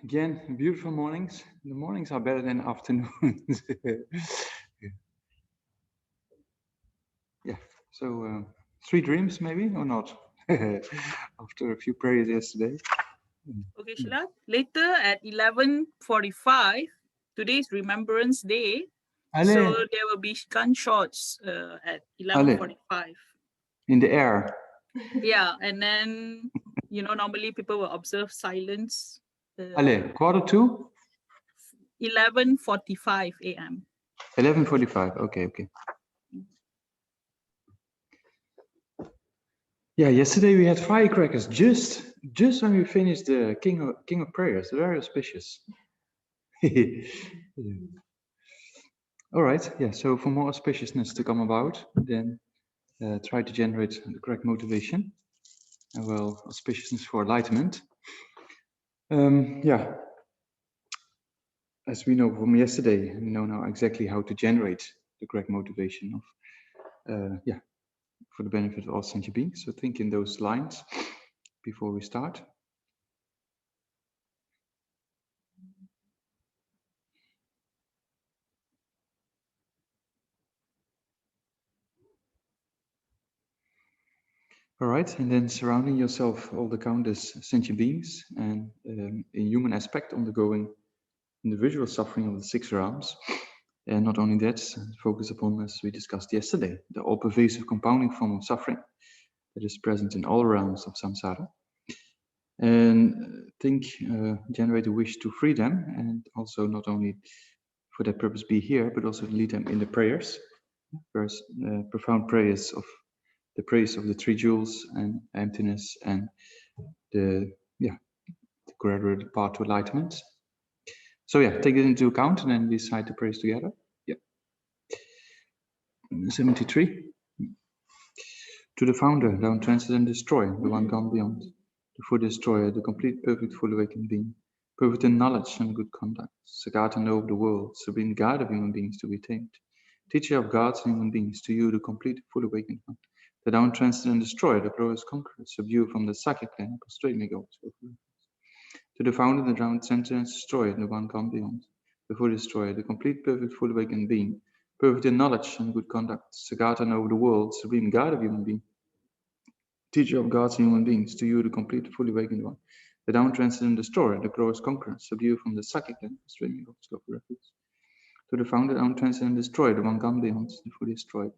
Again, beautiful mornings. The mornings are better than afternoons. Yeah, so 3 dreams maybe or not? After a few prayers yesterday. Okay, Sheila. Later at 11:45, today's Remembrance Day. So Allez, there will be gunshots at allez, 11:45. in the air. Yeah, and then normally people will observe silence. Allez, quarter to 11:45 a.m. 11:45. Okay. Yeah, yesterday we had firecrackers just when we finished the King of Prayers. Very auspicious. Yeah. All right. Yeah. So for more auspiciousness to come about, then try to generate the correct motivation. And well, auspiciousness for enlightenment. Yeah. As we know from yesterday, we know now exactly how to generate the correct motivation of, for the benefit of all sentient beings. So think in those lines before we start. All right, and then surrounding yourself all the countless sentient beings and a human aspect undergoing individual suffering of the 6 realms. And not only that, focus upon, as we discussed yesterday, the all-pervasive compounding form of suffering that is present in all realms of samsara. And generate a wish to free them, and also not only for that purpose be here, but also lead them in the prayers. First, profound prayers of the praise of the 3 jewels and emptiness and the gradual path to enlightenment. So yeah, take it into account and then decide to praise together. Yeah. 73. To the founder, thou transcend and destroy, the one gone beyond. The full destroyer, the complete, perfect, full awakened being. Perfect in knowledge and good conduct. Sagat and know of the world, supreme guide of human beings to be tamed. Teacher of gods and human beings, to you the complete, full awakened one. The down transcend and destroy, the glorious conqueror, subdue from the Sakya clan, prostrate me go. To the founder, the down transcend and destroy, the one gone beyond. The full destroyer, the complete, perfect, full awakened being. Perfect in knowledge and good conduct. Sagat and know of the world, supreme guide of human beings. Teacher of gods and human beings, to you the complete, fully awakened one, the down transcendent destroyer, the glorious conqueror, subdue from the psychic and streaming of scope refuge. To the founder, down transcendent destroyer, the one gone beyond, the fully destroyed,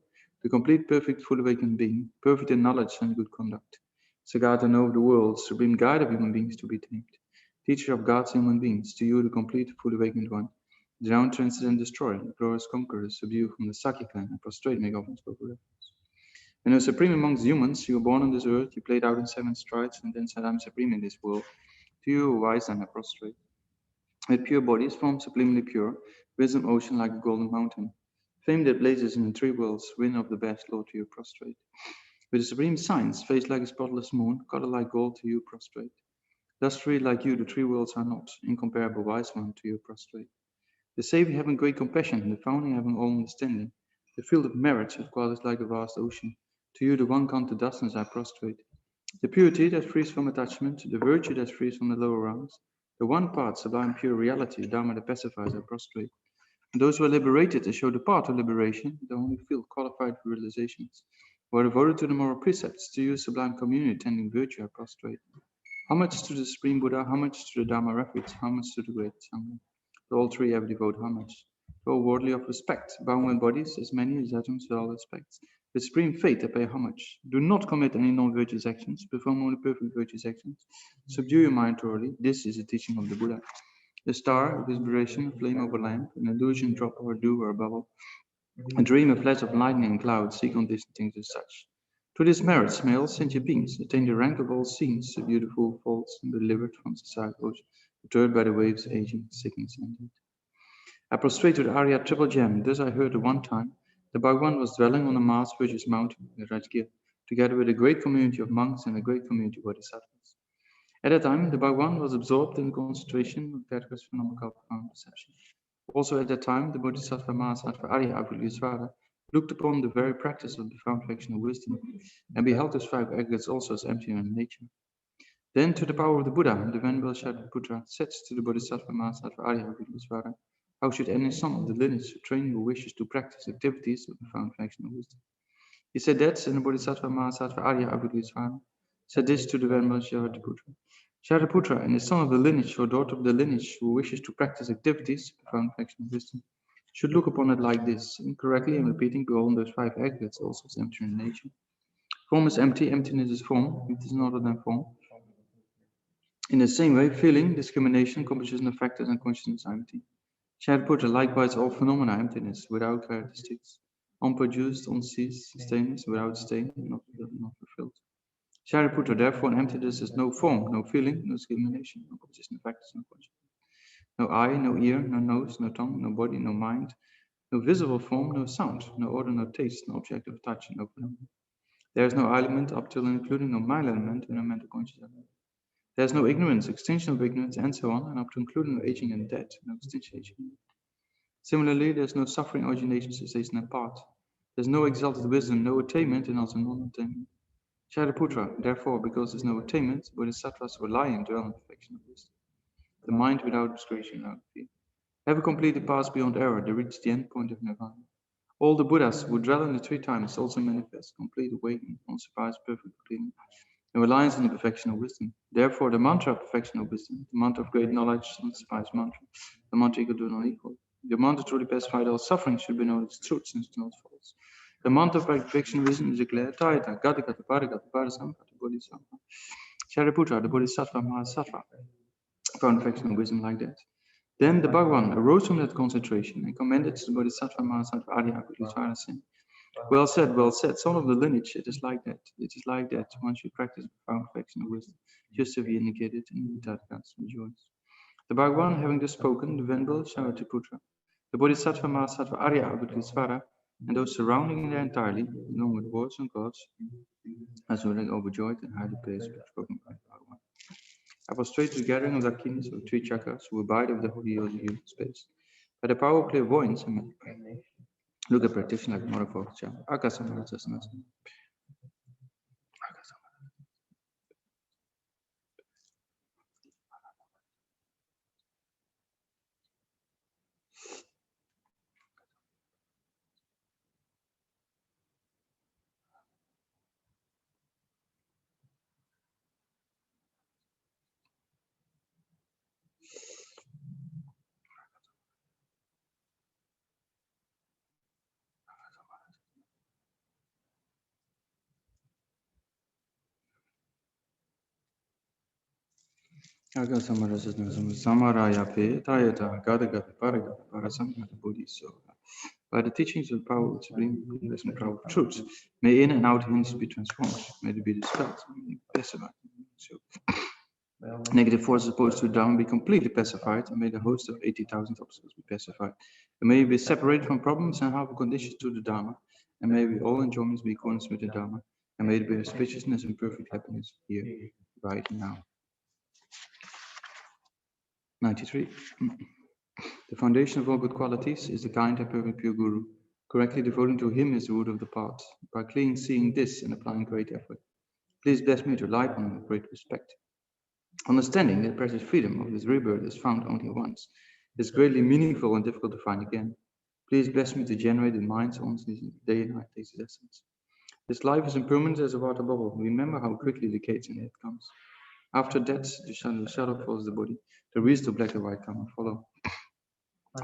the complete, perfect, fully awakened being, perfect in knowledge and good conduct. Sagat and know of the world, supreme guide of human beings to be tamed. Teacher of gods and human beings, to you the complete, fully awakened one, the down transcendent destroyer, the glorious conqueror, subdue from the psychic and prostrate me of scope refuge. And as supreme amongst humans, you were born on this earth, you played out in 7 strides, and then said, I'm supreme in this world. To you, wise and prostrate. With pure bodies, form supremely pure, wisdom ocean like a golden mountain. Fame that blazes in the 3 worlds, win of the best, Lord, to you prostrate. With a supreme science, face like a spotless moon, color like gold, to you prostrate. Thus free like you, the 3 worlds are not, incomparable wise one, to you prostrate. The Savior having great compassion, the founding having all understanding, the field of merit, of qualities like a vast ocean. To you, the one gone to dustness, I prostrate. The purity that frees from attachment, the virtue that frees from the lower rounds, the one part, sublime pure reality, Dharma that pacifies, I prostrate. And those who are liberated to show the path to liberation, the only field qualified for realizations, who are devoted to the moral precepts, to you, sublime community, tending virtue, I prostrate. Homage to the Supreme Buddha, homage to the Dharma refuge, homage to the great Sangha. To all 3 ever devote homage. To all worldly of respect, bowing with bodies, as many as atoms with all respects. With supreme faith, I pay homage. Do not commit any non-virtuous actions, perform only perfect virtuous actions. Subdue your mind thoroughly. This is the teaching of the Buddha. The star of inspiration, a flame of a lamp, an illusion drop or a dew or a bubble, a dream, a flash of lightning and cloud, seek on distant things as such. To this merits may all sentient beings attain the rank of all scenes, the beautiful faults, and be delivered from societal ocean, deterred by the waves, aging, sickness, and death. I prostrate to the Arya Triple Gem. Thus I heard at one time the Bhagwan was dwelling on a vast virtuous mountain, the Rajgir, together with a great community of monks and a great community of bodhisattvas. At that time, the Bhagwan was absorbed in concentration of that phenomenal profound perception. Also at that time, the Bodhisattva Mahasattva Arya Avalokitesvara looked upon the very practice of the found action of wisdom and beheld those 5 aggregates also as empty in nature. Then, to the power of the Buddha, the Venerable Shariputra says to the Bodhisattva Mahasattva Arya Abhidhamesvara, how should any son of the lineage train who wishes to practice activities of profound affection and wisdom? He said that, and the Bodhisattva Mahasattva Arya Abhidhamesvara said this to the Venerable Shariputra. Shariputra, and the son of the lineage or daughter of the lineage who wishes to practice activities of profound affection and wisdom, should look upon it like this, incorrectly and repeating behold those five aggregates also as empty in nature. Form is empty, emptiness is form, it is not other than form. In the same way, feeling, discrimination, composition of factors, and consciousness are empty. Shariputra, likewise, all phenomena are emptiness, without characteristics, unproduced, unceased, stainless, without stain, not fulfilled. Shariputra, therefore, in emptiness is no form, no feeling, no discrimination, no composition of factors, no consciousness. No eye, no ear, no nose, no tongue, no body, no mind, no visible form, no sound, no odor, no taste, no object of touch, no phenomenon. There is no element up till and including no mind element and no mental conscious element. There is no ignorance, extinction of ignorance, and so on, and up to including no aging and death, no extinction. Similarly, there is no suffering, origination, cessation, and part. There is no exalted wisdom, no attainment, and also non-attainment. Shariputra, therefore, because there is no attainment, bodhisattvas rely and dwell in perfection of wisdom. The mind without discretion, without fear. Having completely passed beyond error, they reach the end point of nirvana. All the Buddhas who dwell in the three times also manifest complete awakening, unsurpassed perfect cleaning, and reliance on the perfection of wisdom. Therefore, the mantra of perfection of wisdom, the mantra of great knowledge, unsurpassed mantra, the mantra equal to non-equal. The mantra truly pacified all suffering should be known as truth since it's not false. The mantra of perfection of wisdom is declared Tayata, Gata Gata Paragata Parasampata Bodhisattva. Shariputra, the Bodhisattva Mahasattva, found perfection of wisdom like that. Then the Bhagavan arose from that concentration and commended to the Bodhisattva Mahasattva Arya Abhidhamesvara saying, well said, son of the lineage, it is like that. It is like that once you practice profound perfection of wisdom, just as we indicated in the Tathaga's rejoice. The Bhagavan, having thus spoken, the Venerable Shariputra, the Bodhisattva Mahasattva Arya Abhidhamesvara, and those surrounding there entirely, along with words and gods, as well as overjoyed and highly praised by spoken by the Bhagavan. I prostrate to the gathering of the Akinis of three chakras who abide of the holy human space. By the power of clairvoyance and look at practitioner like Mother of Child. Akasamara Sasana. Akasamara Sasana. Samaraya Pe Tayata Gadagata Paragata Parasamata Bodhisattva. By the teachings of the power of supreme goodness and power of truth, may in and out hints be transformed, may they be dispelled, may they be pacified. So, negative forces opposed to Dharma be completely pacified, and may the host of 80,000 obstacles be pacified. And may we be separated from problems and harmful conditions to the Dharma, and may we all enjoyments be accordance with the Dharma, and may there be auspiciousness and perfect happiness here, right now. 93. The foundation of all good qualities is the kind and perfect pure Guru. Correctly devoting to him is the root of the path. By clearly seeing this and applying great effort, please bless me to rely upon him with great respect. Understanding that precious freedom of this rebirth is found only once is greatly meaningful and difficult to find again. Please bless me to generate in minds honestly day and night takes its essence. This life is impermanent as a water bubble. Remember how quickly decays and it comes. After death, the shadow follows the body. The reeds of black and white come and follow.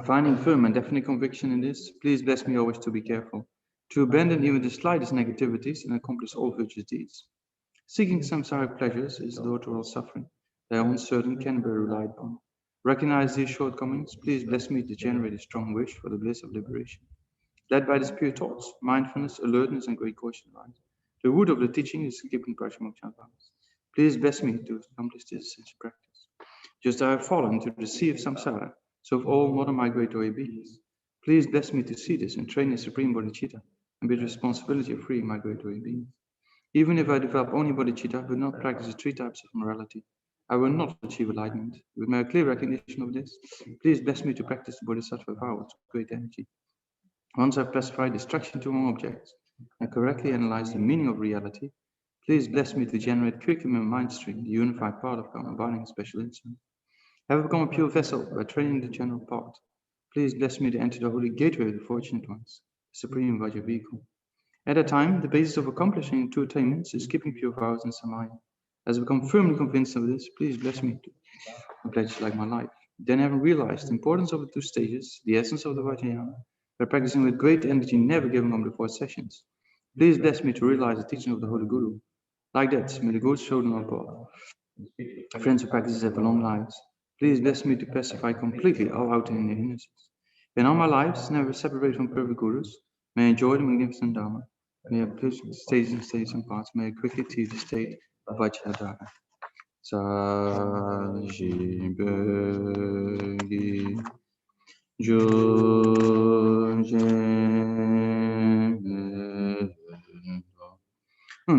Finding firm and definite conviction in this, please bless me always to be careful, to abandon even the slightest negativities and accomplish all virtuous deeds. Seeking samsaric pleasures is the door to all suffering. They are uncertain, can be relied upon. Recognize these shortcomings, please bless me to generate a strong wish for the bliss of liberation. Led by the pure thoughts, mindfulness, alertness, and great caution right. The root of the teaching is keeping Prashmoksha balance. Please bless me to accomplish this in practice. Just as I have fallen into the sea of samsara, so of all modern migratory beings. Please bless me to see this and train the supreme bodhicitta and be the responsibility of freeing migratory beings. Even if I develop only bodhicitta, but not practice the three types of morality, I will not achieve enlightenment. With my clear recognition of this, please bless me to practice the bodhisattva vow with great energy. Once I've classified distraction to all objects and correctly analyzed the meaning of reality, Please bless me to generate quickly my mind stream, the unified part of karma, barring special insight. Have become a pure vessel by training the general part. Please bless me to enter the holy gateway of the fortunate ones, the supreme Vajra vehicle. At that time, the basis of accomplishing two attainments is keeping pure vows and samaya. As I become firmly convinced of this, please bless me to pledge like my life. Then, having realized the importance of the two stages, the essence of the Vajrayana, by practicing with great energy, never giving up the 4 sessions, please bless me to realize the teaching of the Holy Guru. Like that, may the good children of God, friends who practice have long lives, please bless me to pacify completely all outer hindrances. In all my lives, never separate from perfect gurus, may I enjoy the magnificent Dharma, may I push stages and stages and paths, may I quickly achieve the state of Vajrayana. Sa ji begi jo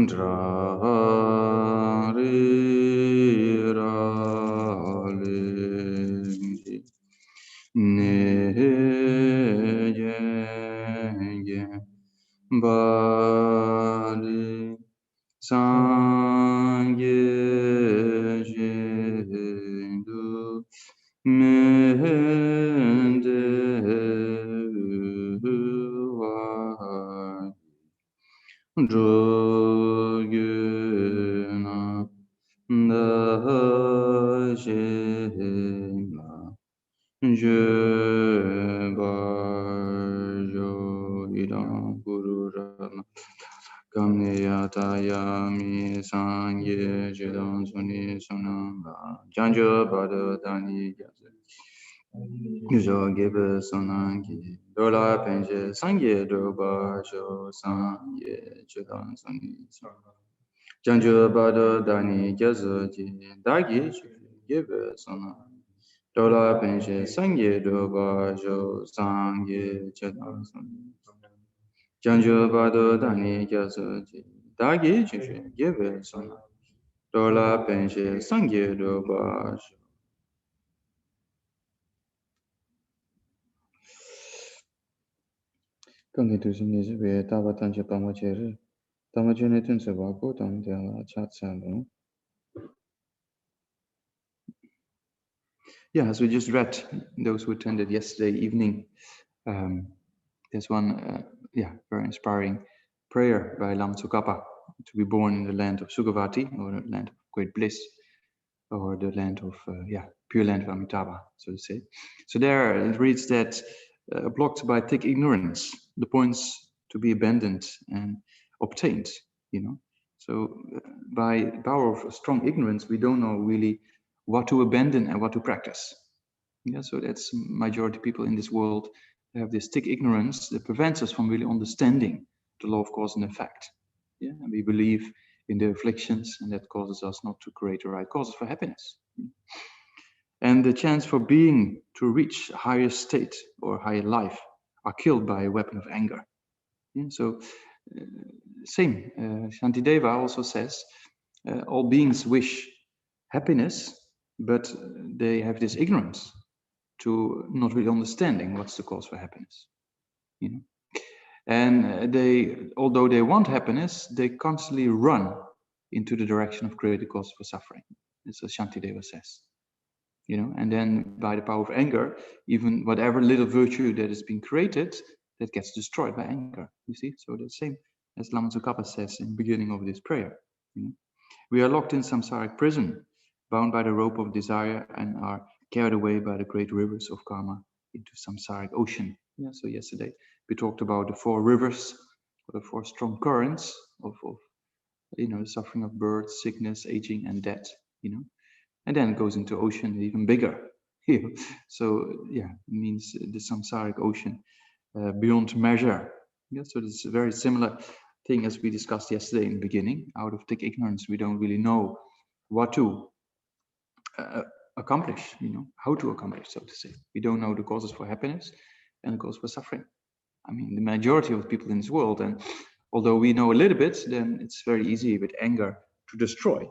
dra ri ra le ne ye ba li sangye jindu mende wa Droguna da jena je barjo idam gururana kamneyatayami sangye jedam suni sunanga janjo bada dani yaze Yujo gebe sonangi dola penje sangye doba jo sangye chedan soni janjo bado dani gyazo ji dagi gebe sonangi dola penje sangye doba jo sangye chedan soni janjo bado dani gyazo ji dagi gebe sonangi dola penje sangye doba jo Kange tu sin is we taba tanje pama chere. Tama jene tun se wako tam de chat salo. Yeah, as we just read, those who attended yesterday evening, there's one, very inspiring prayer by Lama Tsongkhapa to be born in the land of Sukhavati, or the land of great bliss, or the land of, pure land of Amitabha, so to say. So there it reads that blocked by thick ignorance, the points to be abandoned and obtained, So by the power of strong ignorance, we don't know really what to abandon and what to practice. Yeah, so that's majority of people in this world have this thick ignorance that prevents us from really understanding the law of cause and effect. Yeah, and we believe in the afflictions, and that causes us not to create the right causes for happiness. And the chance for being to reach a higher state or higher life are killed by a weapon of anger. Yeah, so same, Shantideva also says, all beings wish happiness, but they have this ignorance to not really understanding what's the cause for happiness. And although they want happiness, they constantly run into the direction of creating the cause for suffering. That's what Shantideva says. And then by the power of anger, even whatever little virtue that has been created, that gets destroyed by anger. You see, so the same as Lama Tsongkhapa says in the beginning of this prayer. We are locked in samsaric prison, bound by the rope of desire, and are carried away by the great rivers of karma into samsaric ocean. Yeah. So yesterday we talked about the 4 rivers, or the 4 strong currents of the suffering of birth, sickness, aging, and death. And then it goes into ocean even bigger. So it means the samsaric ocean beyond measure. Yeah, so it's a very similar thing as we discussed yesterday in the beginning. Out of thick ignorance, we don't really know what to accomplish, how to accomplish, so to say. We don't know the causes for happiness and the causes for suffering. I mean, the majority of people in this world, and although we know a little bit, then it's very easy with anger to destroy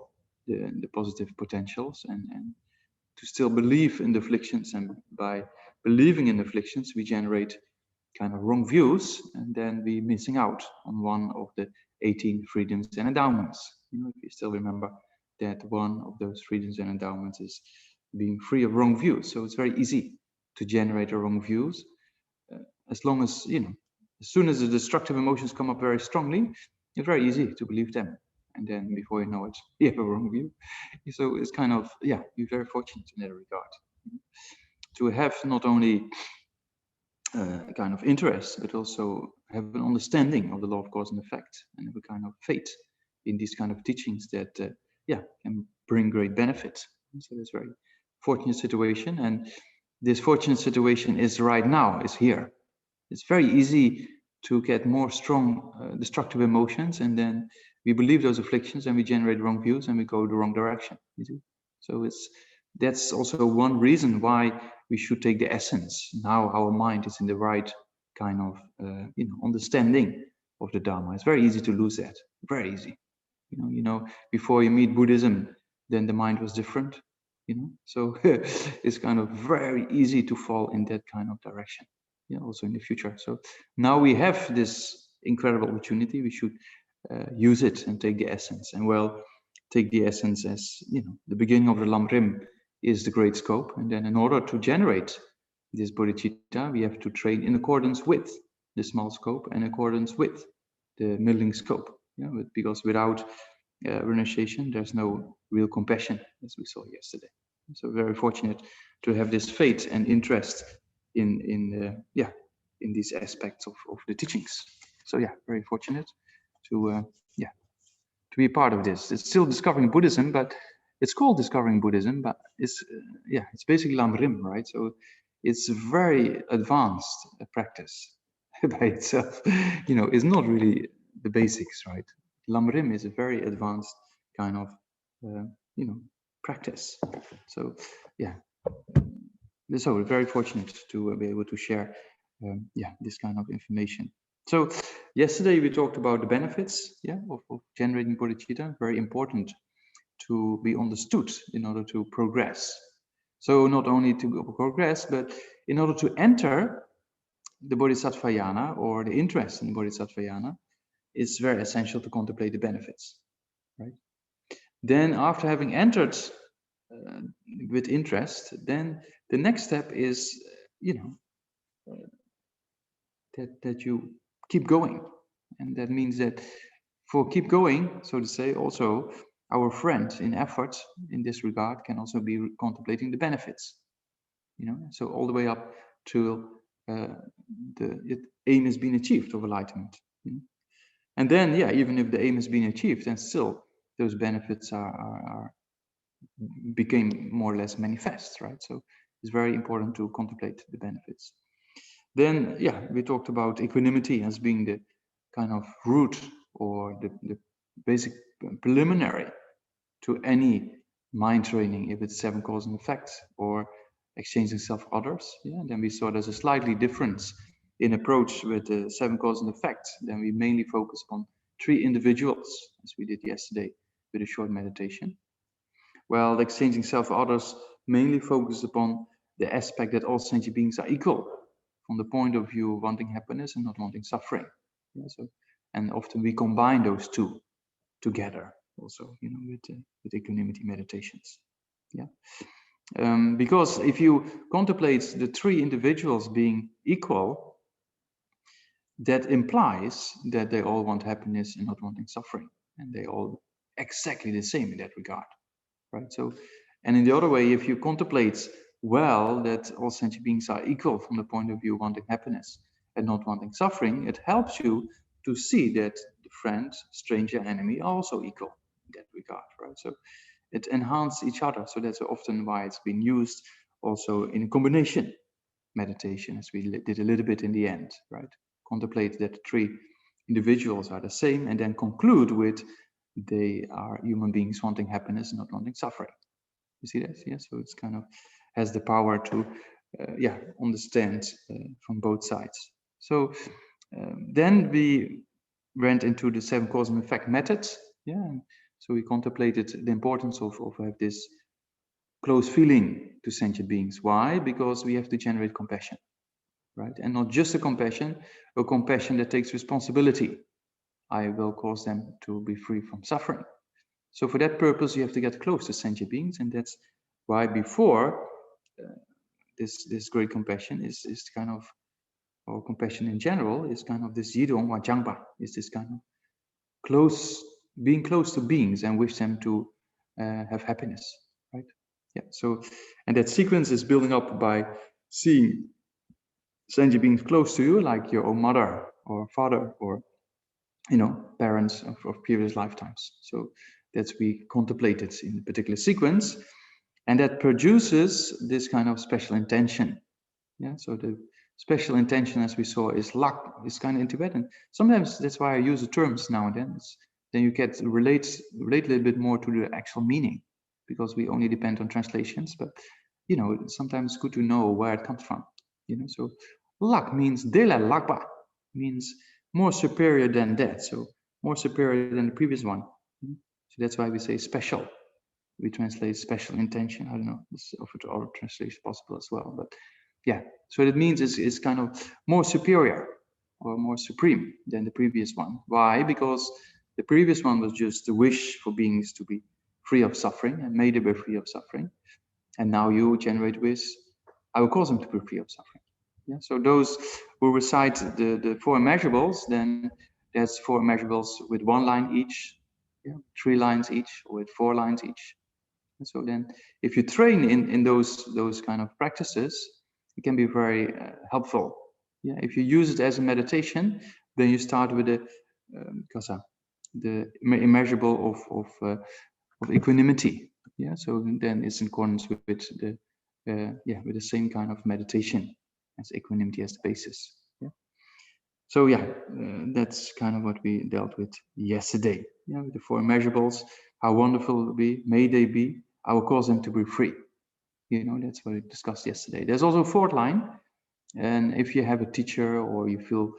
the positive potentials and to still believe in the afflictions. And by believing in afflictions, we generate kind of wrong views, and then we're missing out on one of the 18 freedoms and endowments. You know, if you still remember that one of those freedoms and endowments is being free of wrong views. So it's very easy to generate the wrong views, as long as, you know, as soon as the destructive emotions come up very strongly, it's very easy to believe them. And then before you know it, you have a wrong view. So it's kind of, yeah, you're very fortunate in that regard. To have not only kind of interest, but also have an understanding of the law of cause and effect, and have a kind of faith in these kind of teachings that, yeah, can bring great benefit. So it's a very fortunate situation, and this fortunate situation is right now, is here. It's very easy to get more strong destructive emotions, and then we believe those afflictions, and we generate wrong views, and we go the wrong direction. You see? So that's also one reason why we should take the essence. Now our mind is in the right kind of you know, understanding of the Dharma. It's very easy to lose that. Very easy. You know, before you meet Buddhism, then the mind was different. You know, so it's kind of very easy to fall in that kind of direction. Yeah, also in the future. So now we have this incredible opportunity. We should use it and take the essence. And well, take the essence as, you know, the beginning of the Lamrim is the great scope. And then in order to generate this bodhicitta, we have to train in accordance with the small scope and in accordance with the middling scope. Yeah, because without renunciation, there's no real compassion, as we saw yesterday. So very fortunate to have this faith and interest in these aspects of the teachings. So yeah, very fortunate to to be part of this. It's still discovering Buddhism, but it's called discovering Buddhism, but it's it's basically Lamrim, right? So it's very advanced practice by itself. You know, it's not really the basics, right? Lamrim is a very advanced kind of you know, practice. So yeah, so we're very fortunate to be able to share this kind of information. So yesterday we talked about the benefits of generating bodhicitta. Very important to be understood in order to progress. So not only to progress, but in order to enter the bodhisattvayana or the interest in the bodhisattvayana, it's very essential to contemplate the benefits, right? Then after having entered with interest, then the next step is, you know, that you keep going. And that means that for keep going, so to say, also our friend in effort in this regard can also be contemplating the benefits, you know, so all the way up to the aim has been achieved of enlightenment. You know? And then, yeah, even if the aim has been achieved, then still those benefits are became more or less manifest, right? So it's very important to contemplate the benefits. Then, yeah, we talked about equanimity as being the kind of root or the basic preliminary to any mind training, if it's 7 cause and effect or exchanging self others. Yeah, then we saw there's a slightly difference in approach with the 7 cause and effect. Then we mainly focus on 3 individuals, as we did yesterday with a short meditation. Well, the exchanging self others mainly focus upon the aspect that all sentient beings are equal from the point of view of wanting happiness and not wanting suffering. Yeah, so, and often we combine those two together also, you know, with equanimity meditations. Yeah, because if you contemplate the 3 individuals being equal, that implies that they all want happiness and not wanting suffering, and they all exactly the same in that regard, right? So, and in the other way, if you contemplate well that all sentient beings are equal from the point of view of wanting happiness and not wanting suffering, it helps you to see that the friend, stranger, enemy are also equal in that regard, right? So it enhances each other. So that's often why it's been used also in a combination meditation, as we did a little bit in the end, right? Contemplate that the 3 individuals are the same and then conclude with they are human beings wanting happiness and not wanting suffering. You see that? Yeah, so it's kind of has the power to understand from both sides. So then we went into the 7 cause and effect methods. Yeah, and so we contemplated the importance of have this close feeling to sentient beings. Why? Because we have to generate compassion, right? And not just a compassion that takes responsibility. I will cause them to be free from suffering. So for that purpose, you have to get close to sentient beings, and that's why before this great compassion is kind of, or compassion in general, is kind of this yidong or jangpa, is this kind of being close to beings and wish them to have happiness, right? Yeah. So, and that sequence is building up by seeing sentient beings close to you, like your own mother or father, or parents of previous lifetimes. So that's we contemplated in a particular sequence, and that produces this kind of special intention. Yeah. So the special intention, as we saw, is luck, is kind of in Tibetan. Sometimes that's why I use the terms now and then. Then you get relate a little bit more to the actual meaning, because we only depend on translations. But sometimes it's good to know where it comes from. So luck means dela lakpa, means more superior than that. So more superior than the previous one. So that's why we say special. We translate special intention. I don't know, it's offered to other translations possible as well, but yeah. So it means it's kind of more superior or more supreme than the previous one. Why? Because the previous one was just the wish for beings to be free of suffering and made to be free of suffering. And now you generate wish, I will cause them to be free of suffering. Yeah. So those who recite the four immeasurables, then that's four immeasurables with one line each, 3 lines each, or with 4 lines each. And so then if you train in those kind of practices, it can be very helpful. Yeah. If you use it as a meditation, then you start with the immeasurable of equanimity. Yeah. So then it's in accordance with with the same kind of meditation as equanimity as the basis. Yeah. So that's kind of what we dealt with yesterday. Yeah, with the 4 immeasurables. How wonderful it will be. May they be. I will cause them to be free. That's what we discussed yesterday. There's also a 4th line. And if you have a teacher, or you feel,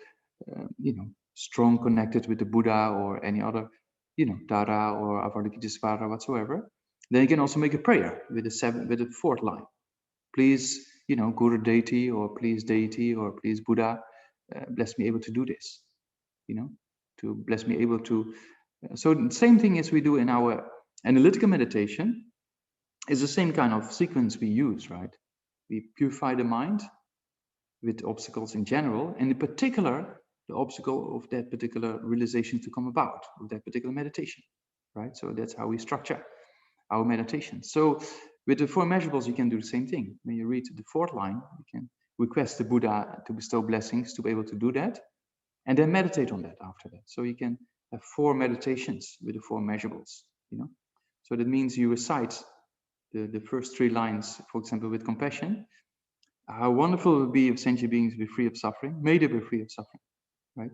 strong connected with the Buddha or any other, Dara or Avalokitesvara whatsoever, then you can also make a prayer with the 4th line. Please, Guru deity, or please deity, or please Buddha, bless me able to do this. To bless me able to. So the same thing as we do in our analytical meditation is the same kind of sequence we use, right? We purify the mind with obstacles in general, and in particular, the obstacle of that particular realization to come about, of that particular meditation, right? So that's how we structure our meditation. So with the 4 immeasurables, you can do the same thing. When you read the 4th line, you can request the Buddha to bestow blessings to be able to do that, and then meditate on that after that. So you can have 4 meditations with the 4 immeasurables, So that means you recite the first 3 lines, for example, with compassion. How wonderful it would be if sentient beings be free of suffering. May they be free of suffering, right?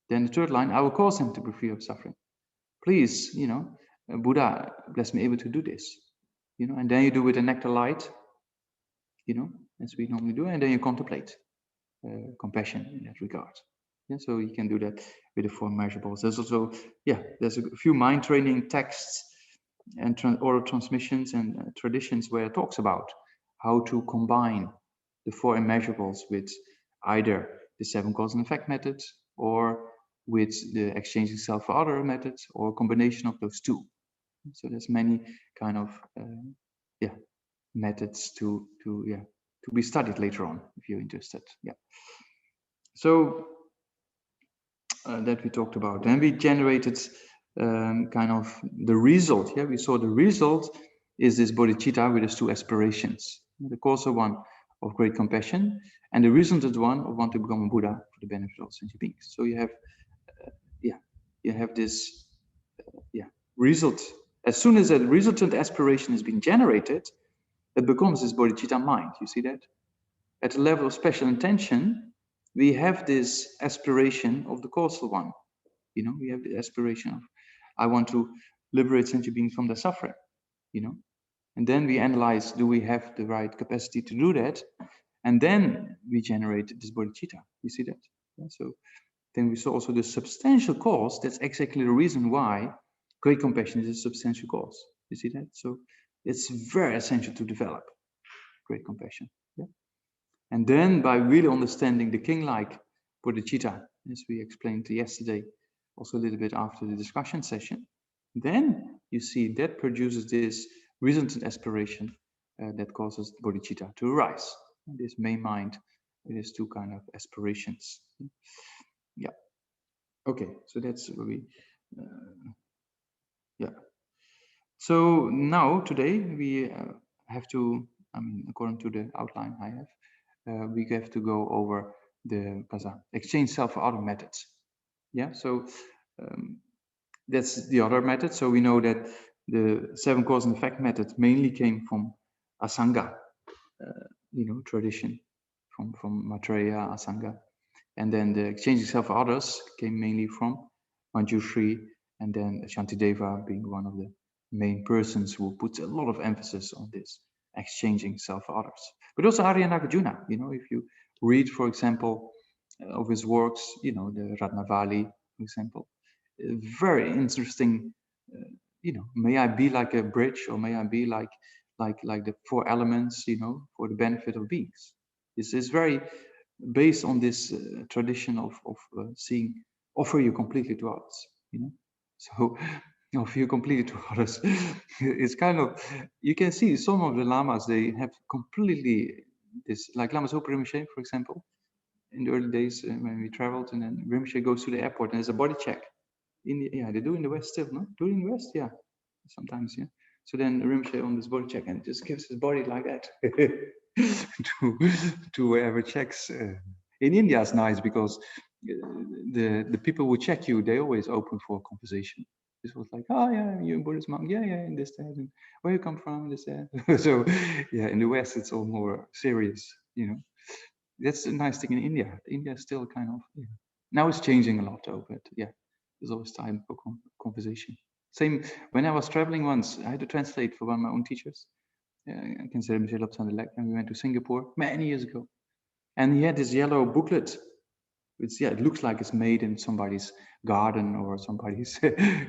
Then the 3rd line, I will cause them to be free of suffering. Please, Buddha, bless me able to do this. And then you do with a nectar light, as we normally do, and then you contemplate compassion in that regard. Yeah, so you can do that with the 4 immeasurables. There's also, there's a few mind training texts and oral transmissions and traditions where it talks about how to combine the 4 immeasurables with either the 7 cause and effect methods, or with the exchanging self for other methods, or a combination of those 2. So there's many kind of methods to be studied later on if you're interested. Yeah. So that we talked about. Then we generated kind of the result. Yeah, we saw the result is this bodhicitta with its 2 aspirations. The causal one of great compassion, and the resultant one of want to become a Buddha for the benefit of sentient beings. So you have, you have this, result. As soon as that resultant aspiration is being generated, it becomes this bodhicitta mind. You see that? At the level of special intention, we have this aspiration of the causal one. We have the aspiration of, I want to liberate sentient beings from their suffering, And then we analyze, do we have the right capacity to do that? And then we generate this bodhicitta. You see that? Yeah, so then we saw also the substantial cause. That's exactly the reason why great compassion is a substantial cause. You see that? So it's very essential to develop great compassion. Yeah. And then by really understanding the king-like bodhicitta, as we explained yesterday, also a little bit after the discussion session, then you see that produces this resultant aspiration that causes bodhicitta to arise. This main mind, it is two kind of aspirations. Yeah. Okay, so that's what we. Yeah. So now today we have to. I mean, according to the outline I have, we have to go over the exchange self for other methods. Yeah. So that's the other method. So we know that the 7 cause and effect method mainly came from Asanga, tradition from Maitreya, Asanga. And then the exchanging self for others came mainly from Manjushri, and then Shantideva being one of the main persons who puts a lot of emphasis on this exchanging self for others. But also Arya Nagarjuna, if you read, for example, of his works, the Ratnavali, for example, very interesting, may I be like a bridge, or may I be like the 4 elements, for the benefit of beings. This is very based on this tradition of seeing, offer you completely to others, so offer you completely to others. It's kind of, you can see some of the lamas, they have completely this, like Lama Zopa Rinpoche, for example, in the early days when we traveled, and then Rinpoche goes to the airport and there's a body check. Yeah, they do in the West still, no? Do it in the West? Yeah, sometimes, yeah. So then Rinpoche on this body check and just gives his body like that to wherever checks. In India, it's nice because the people who check you, they always open for conversation. This was like, oh yeah, you're a Buddhist monk, yeah, and this, that, and where you come from, this, that. So yeah, in the West, it's all more serious, That's a nice thing in India. India is still kind of, now it's changing a lot though, but yeah, there's always time for conversation. Same, when I was traveling once, I had to translate for one of my own teachers. I can say Michel Lap, and we went to Singapore many years ago. And he had this yellow booklet, which, it looks like it's made in somebody's garden or somebody's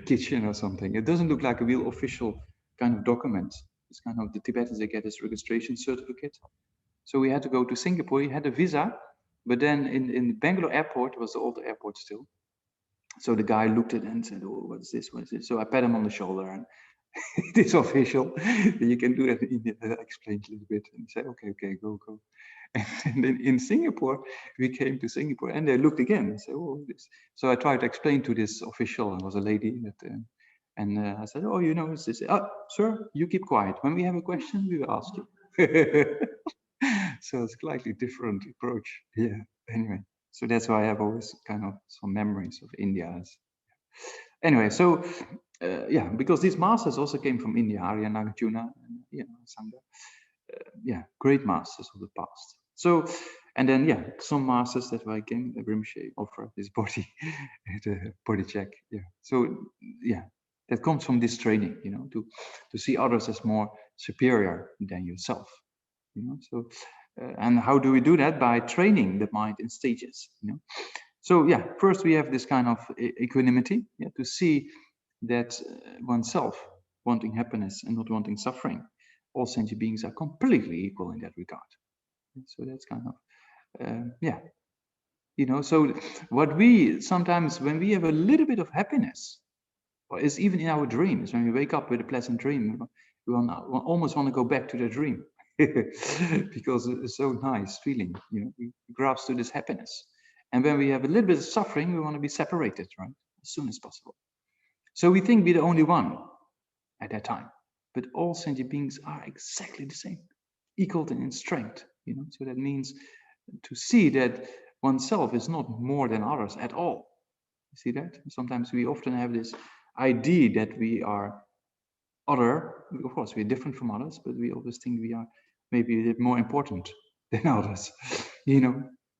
kitchen or something. It doesn't look like a real official kind of document. It's kind of the Tibetans, they get this registration certificate. So we had to go to Singapore. He had a visa, but then in Bangalore airport, it was the old airport still. So the guy looked at it and said, "Oh, what's this? What is this?" So I pat him on the shoulder, and it is official. You can do that in India. I explained a little bit, and he said, "Okay, go." And then in Singapore, we came to Singapore, and they looked again and said, "Oh, this." So I tried to explain to this official, and it was a lady that. And I said, "Oh, it's this. Oh, sir, you keep quiet. When we have a question, we will ask you." So it's slightly different approach. Yeah. Anyway, so that's why I have always kind of some memories of India. Anyway, so because these masters also came from India, Arya Nagarjuna, and Sangha. Great masters of the past. So, and then some masters that I came, Rinpoche offered his body, the body check. Yeah. So that comes from this training, to see others as more superior than yourself. So and how do we do that? By training the mind in stages. So first we have this kind of equanimity, to see that oneself wanting happiness and not wanting suffering, all sentient beings are completely equal in that regard. So that's kind of so what we sometimes, when we have a little bit of happiness, or is even in our dreams, when we wake up with a pleasant dream, we almost want to go back to the dream. Because it's so nice feeling, we grasp to this happiness. And when we have a little bit of suffering, we want to be separated, right, as soon as possible. So we think we're the only one at that time, but all sentient beings are exactly the same, equal in strength. So that means to see that oneself is not more than others at all. You see that? Sometimes we often have this idea that we are other. Of course, we're different from others, but we always think we are maybe a bit more important than others,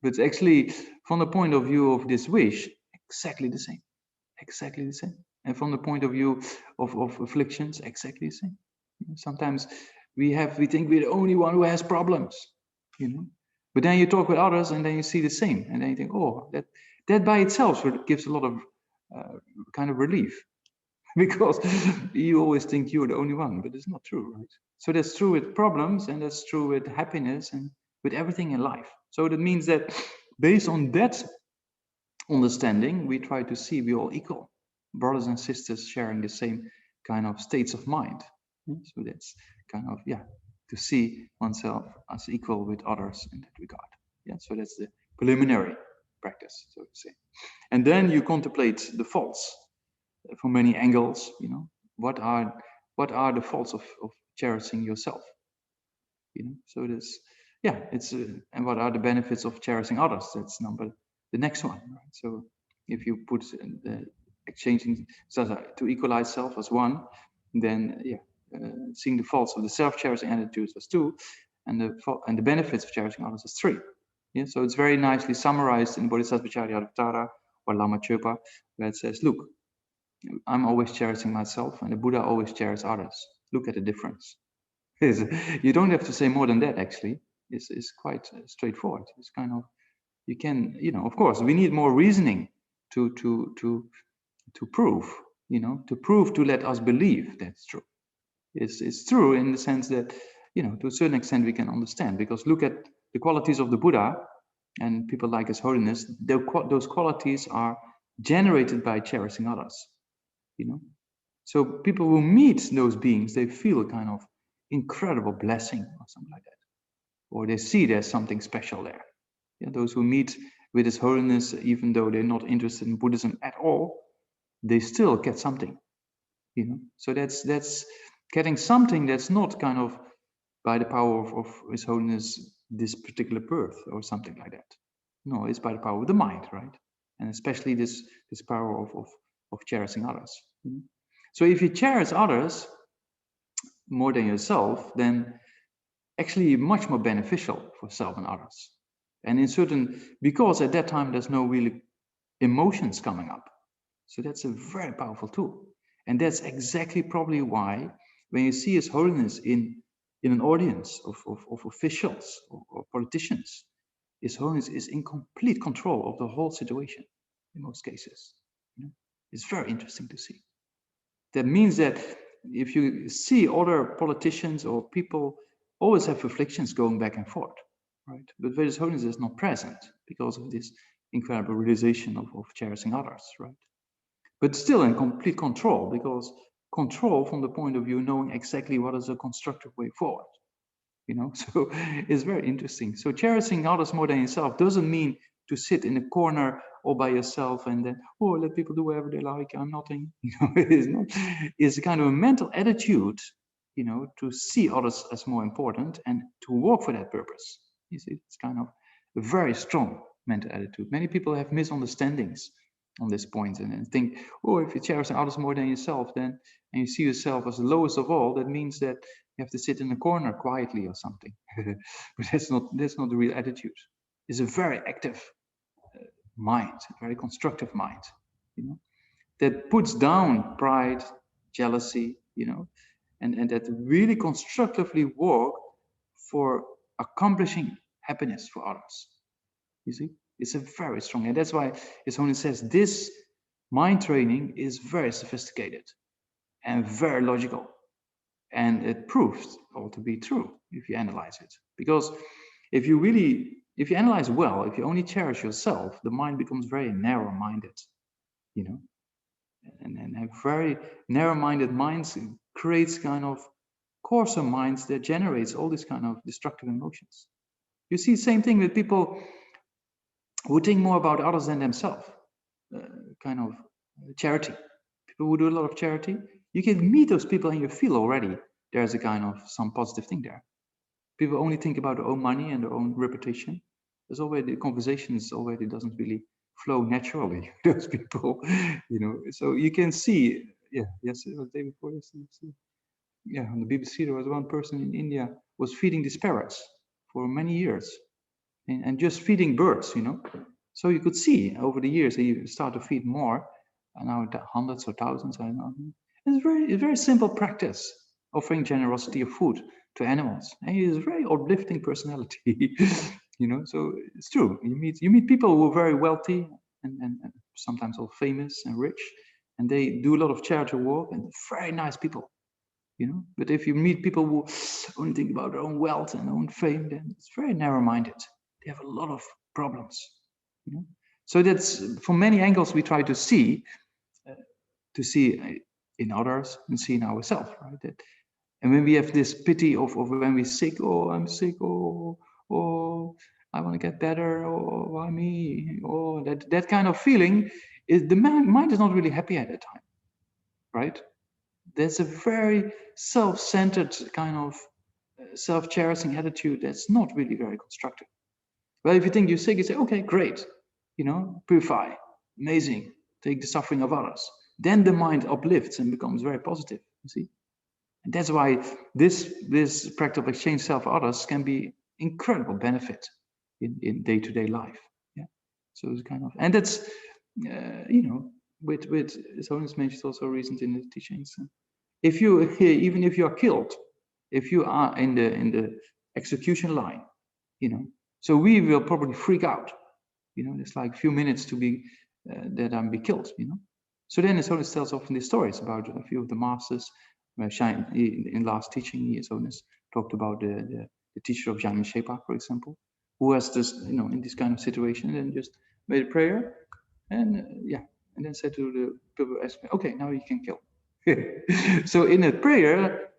But actually, from the point of view of this wish, exactly the same. And from the point of view of afflictions, exactly the same. Sometimes we think we're the only one who has problems, But then you talk with others, and then you see the same, and then you think, oh, that by itself gives a lot of kind of relief. Because you always think you're the only one, but it's not true, right? So that's true with problems, and that's true with happiness, and with everything in life. So that means that based on that understanding, we try to see we're all equal, brothers and sisters sharing the same kind of states of mind. So that's kind of, to see oneself as equal with others in that regard. So that's the preliminary practice, so to say. And then you contemplate the faults from many angles. What are the faults of cherishing yourself? So this, it's and what are the benefits of cherishing others? That's the next one, right? So if you put the exchanging to equalize self as one, then seeing the faults of the self-cherishing attitudes as two, and the benefits of cherishing others as three. So it's very nicely summarized in Bodhisattva Charyavatara or Lama Chopa, where it says, look, I'm always cherishing myself, and the Buddha always cherishes others. Look at the difference. You don't have to say more than that, actually. It's quite straightforward. It's kind of, you can, of course, we need more reasoning to prove, to let us believe that's true. It's true in the sense that, to a certain extent we can understand, because look at the qualities of the Buddha and people like His Holiness. Those qualities are generated by cherishing others, So people who meet those beings, they feel a kind of incredible blessing or something like that, or they see there's something special there. Those who meet with His Holiness, even though they're not interested in Buddhism at all, they still get something, So that's getting something that's not kind of by the power of His Holiness this particular birth or something like that. No, it's by the power of the mind, right? And especially this power of cherishing others. So if you cherish others more than yourself, then actually much more beneficial for self and others. And because at that time there's no really emotions coming up. So that's a very powerful tool. And that's exactly probably why when you see His Holiness in an audience of officials or politicians, His Holiness is in complete control of the whole situation in most cases. It's very interesting to see. That means that if you see other politicians or people always have afflictions going back and forth, right? But where His Holiness is not present because of this incredible realization of cherishing others, right? But still in complete control, because control from the point of view knowing exactly what is a constructive way forward, So it's very interesting. So cherishing others more than yourself doesn't mean to sit in a corner all by yourself and then, let people do whatever they like, I'm nothing. It's not. It's a kind of a mental attitude, to see others as more important and to work for that purpose. You see, it's kind of a very strong mental attitude. Many people have misunderstandings on this point and think, if you cherish others more than yourself, then and you see yourself as the lowest of all, that means that you have to sit in a corner quietly or something. But that's not the real attitude. It's a very active mind, a very constructive mind, that puts down pride, jealousy, and that really constructively work for accomplishing happiness for others. You see, it's a very strong, and that's why His Holiness says this mind training is very sophisticated and very logical, and it proves all to be true if you analyze it. Because if you analyze well, if you only cherish yourself, the mind becomes very narrow-minded, and very narrow-minded minds creates kind of coarser minds that generates all these kind of destructive emotions. You see, same thing with people who think more about others than themselves, kind of charity. People who do a lot of charity, you can meet those people and you feel already there's a kind of some positive thing there. People only think about their own money and their own reputation. There's already conversations already doesn't really flow naturally. Those people, So you can see, yes, it was the day before yesterday. Yeah, on the BBC there was one person in India was feeding these parrots for many years, and just feeding birds, So you could see over the years that you start to feed more, and now hundreds or thousands. I don't know. It's very simple practice, offering generosity of food to animals, and he is a very uplifting personality. So it's true. You meet people who are very wealthy and sometimes all famous and rich, and they do a lot of charitable work and very nice people. But if you meet people who only think about their own wealth and their own fame, then it's very narrow-minded. They have a lot of problems. So that's from many angles we try to see in others and see in ourselves, right? And when we have this pity of when we're sick, oh, I'm sick, oh, I want to get better, oh, why me? Oh, that kind of feeling, is the mind is not really happy at that time, right? There's a very self-centered kind of self-cherishing attitude that's not really very constructive. Well, if you think you're sick, you say, okay, great, purify, amazing, take the suffering of others. Then the mind uplifts and becomes very positive, you see? And that's why this practice of exchange self-others can be incredible benefit in day-to-day life. Yeah. So it's kind of, and that's, with as Holiness mentioned also recent in the teachings. If you, even if you are killed, if you are in the execution line, so we will probably freak out. It's like a few minutes to be that I'm be killed. So then Holiness tells often these stories about a few of the masters. In last teaching, Holiness talked about the teacher of Jamyang, for example, who has this, in this kind of situation, and just made a prayer, and and then said to the people, okay, now you can kill. So in a prayer,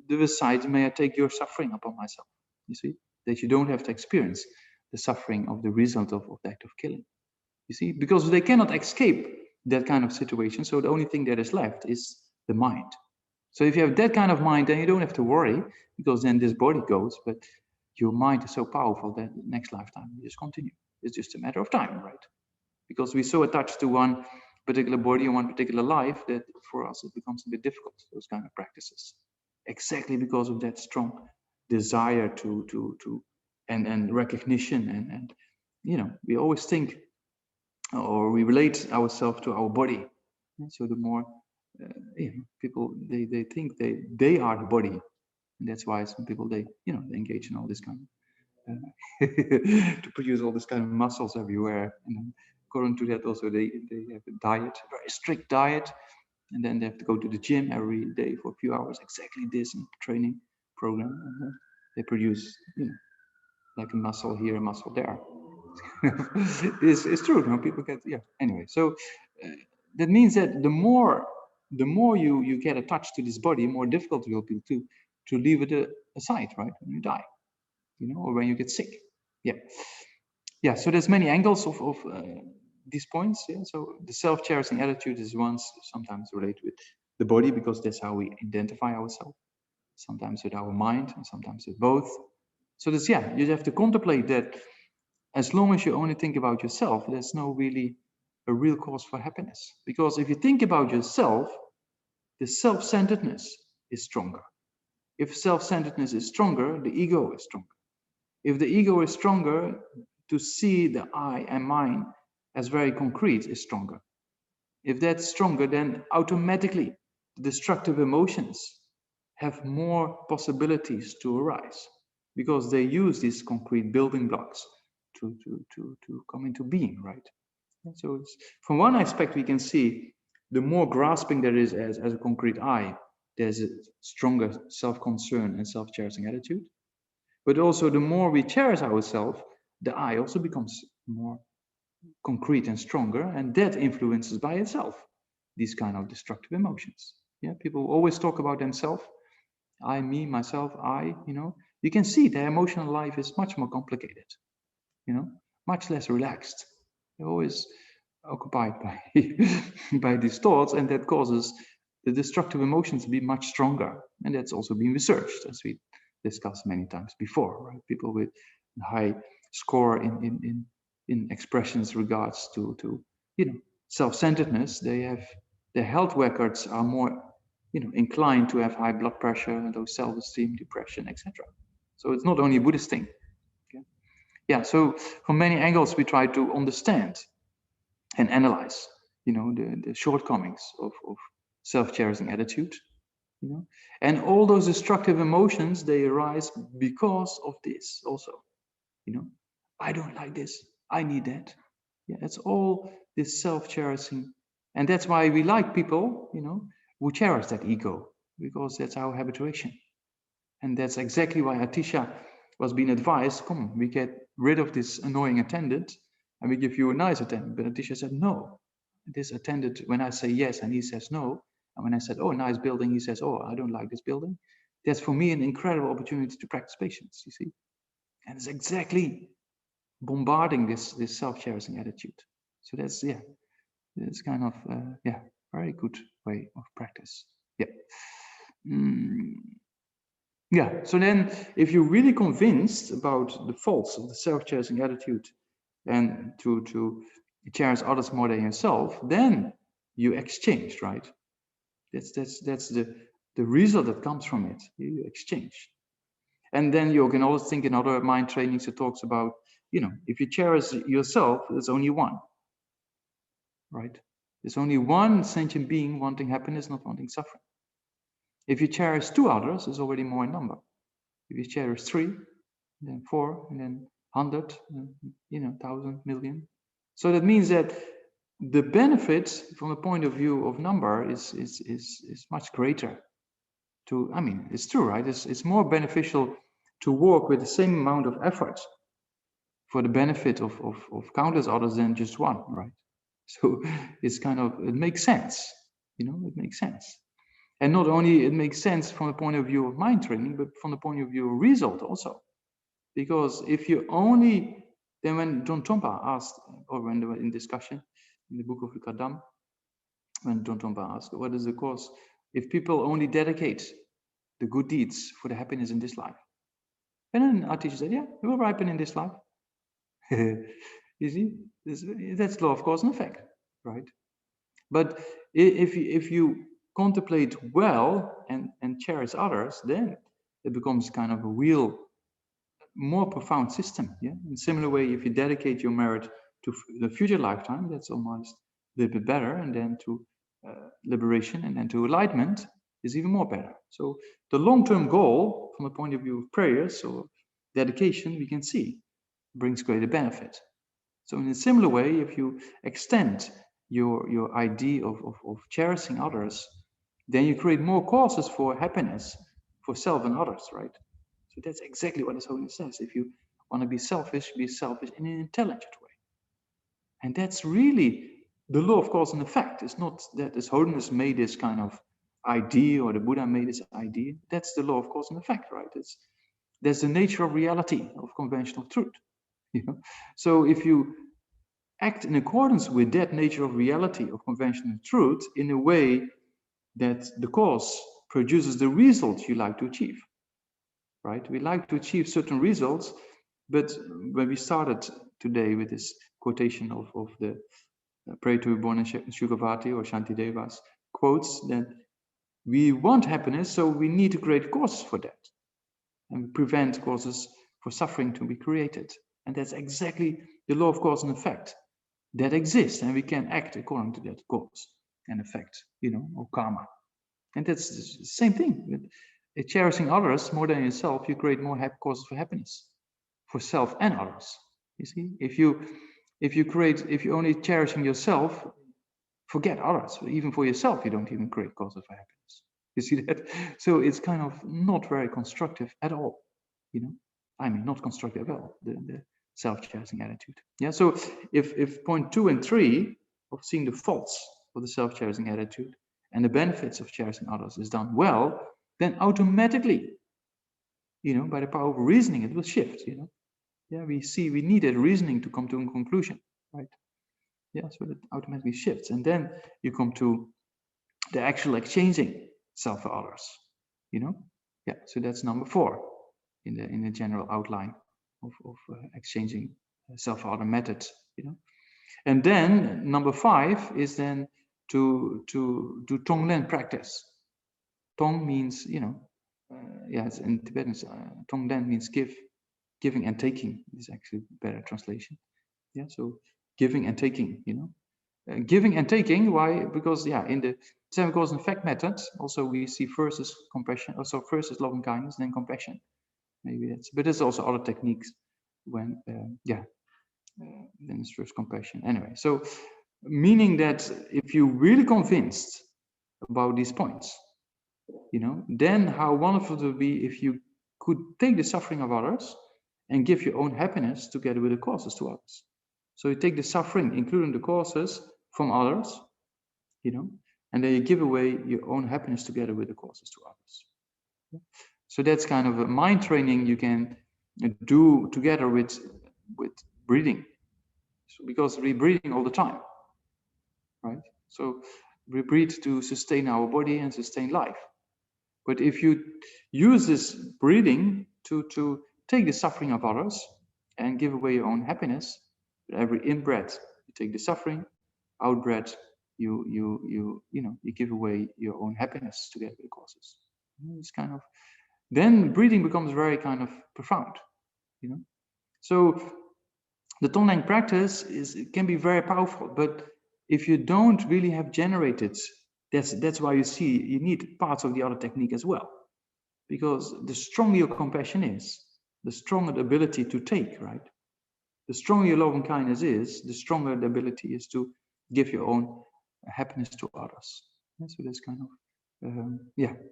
the recite, may I take your suffering upon myself. You see, that you don't have to experience the suffering of the result of the act of killing. You see, because they cannot escape that kind of situation. So the only thing that is left is the mind. So if you have that kind of mind, then you don't have to worry, because then this body goes, but your mind is so powerful that next lifetime you just continue. It's just a matter of time, right? Because we're so attached to one particular body and one particular life that for us it becomes a bit difficult, those kind of practices. Exactly because of that strong desire and recognition, and we always think, or we relate ourselves to our body. So the more people, they think they are the body, and that's why some people, they engage in all this kind of to produce all this kind of muscles everywhere. And then according to that also, they have a diet, a very strict diet, and then they have to go to the gym every day for a few hours, exactly this training program, and they produce like a muscle here, a muscle there. It's true, people get, anyway. So that means that the more you get attached to this body, more difficult it will be to leave it aside, right, when you die, or when you get sick. So there's many angles of these points. So the self-cherishing attitude is sometimes related with the body, because that's how we identify ourselves, sometimes with our mind, and sometimes with both. So this, you have to contemplate that. As long as you only think about yourself, there's no really a real cause for happiness. Because if you think about yourself, the self-centeredness is stronger. If self-centeredness is stronger, the ego is stronger. If the ego is stronger, to see the I and mine as very concrete is stronger. If that's stronger, then automatically the destructive emotions have more possibilities to arise, because they use these concrete building blocks to come into being, right? So from one aspect, we can see the more grasping there is as a concrete I, there's a stronger self-concern and self-cherishing attitude. But also the more we cherish ourselves, the I also becomes more concrete and stronger, and that influences by itself these kind of destructive emotions. People always talk about themselves. I, me, myself, I, you can see their emotional life is much more complicated, much less relaxed. They're always occupied by by these thoughts, and that causes the destructive emotions to be much stronger. And that's also been researched, as we discussed many times before, right? People with high score in expressions regards to self-centeredness, they have their health records are more inclined to have high blood pressure, and low self-esteem, depression, etc. So it's not only a Buddhist thing. So from many angles we try to understand and analyze the shortcomings of self-cherishing attitude, and all those destructive emotions, they arise because of this also. I don't like this, I need that. It's all this self-cherishing, and that's why we like people who cherish that ego, because that's our habituation. And that's exactly why Atisha was being advised, come, we get rid of this annoying attendant and we give you a nice attendant. But Atisha said, no, this attendant, when I say yes and he says no, And when I said, oh, nice building, he says, oh, I don't like this building. That's for me an incredible opportunity to practice patience, you see. And it's exactly bombarding this self-cherishing attitude. So that's, yeah, it's kind of, yeah, very good way of practice. Yeah. Yeah, so then if you're really convinced about the faults of the self-cherishing attitude and to cherish others more than yourself, then you exchange, right? That's the result that comes from it. You exchange. And then you can always think in other mind trainings, it talks about, you know, if you cherish yourself, there's only one, right? There's only one sentient being wanting happiness, not wanting suffering. If you cherish two others, there's already more in number. If you cherish three, then four, and then 100, you know, 1,000, million. So that means that the benefit from the point of view of number is much greater. To, I mean, it's true, right? It's more beneficial to work with the same amount of effort for the benefit of countless others than just one, right? So it's kind of, it makes sense, you know, it makes sense. And not only it makes sense from the point of view of mind training, but from the point of view of result also. Because if you only, then when John Trompa asked, or when they were in discussion in the book of Kadam, when John Trompa asked, what is the cause? If people only dedicate the good deeds for the happiness in this life. And then our teacher said, yeah, it will ripen in this life. You see, that's law of cause and effect, right? But if you contemplate well and cherish others, then it becomes kind of a real, more profound system. Yeah. In a similar way, if you dedicate your merit to the future lifetime, that's almost a little bit better, and then to liberation, and then to enlightenment is even more better. So the long-term goal, from the point of view of prayers or dedication, we can see brings greater benefit. So in a similar way, if you extend your idea of cherishing others, then you create more causes for happiness for self and others, right? So that's exactly what His Holiness says. If you want to be selfish in an intelligent way. And that's really the law of cause and effect. It's not that His Holiness made this kind of idea or the Buddha made this idea. That's the law of cause and effect, right? That's the nature of reality, of conventional truth. You know? So if you act in accordance with that nature of reality, of conventional truth, in a way that the cause produces the results you like to achieve, right? We like to achieve certain results, but when we started today with this quotation of the Pray to be born in Shukavati or Shantideva's quotes, that we want happiness, so we need to create causes for that and prevent causes for suffering to be created. And that's exactly the law of cause and effect that exists, and we can act according to that cause and effect, you know, or karma. And that's the same thing. With cherishing others more than yourself, you create more causes for happiness for self and others. You see, if you only cherishing yourself, forget others. Even for yourself, you don't even create causes for happiness. You see that? So it's kind of not very constructive at all. You know, I mean, not constructive at all. The self-cherishing attitude. Yeah. So if point 2 and 3 of seeing the faults of the self-cherishing attitude and the benefits of cherishing others is done well, then automatically, you know, by the power of reasoning, it will shift. You know, yeah, we need that reasoning to come to a conclusion, right? Yeah, so it automatically shifts, and then you come to the actual exchanging self for others. You know, yeah. So that's number 4 in the general outline of exchanging self for other methods. You know, and then number 5 is then to do Tonglen practice. Tong means, you know, yes, in Tibetan, Tonglen means giving and taking is actually a better translation. Yeah, so giving and taking, you know, giving and taking. Why? Because yeah, in the 7 cause and effect method, also we see first is compassion, also first is loving kindness, then compassion. Maybe that's, but there's also other techniques when then it's first compassion. Anyway, so meaning that if you're really convinced about these points, you know, then how wonderful it would be if you could take the suffering of others and give your own happiness together with the causes to others. So you take the suffering, including the causes, from others, you know, and then you give away your own happiness together with the causes to others. So that's kind of a mind training you can do together with breathing, because we're breathing all the time, right? So we breathe to sustain our body and sustain life. But if you use this breathing to take the suffering of others and give away your own happiness, every in-breath you take the suffering, out-breath you give away your own happiness together with the causes. It's kind of, then breathing becomes very kind of profound, you know. So the tonglen practice can be very powerful, but if you don't really have generated, that's why you see you need parts of the other technique as well, because the stronger your compassion is, the stronger the ability to take, right? The stronger your love and kindness is, the stronger the ability is to give your own happiness to others. Yeah, so that's kind of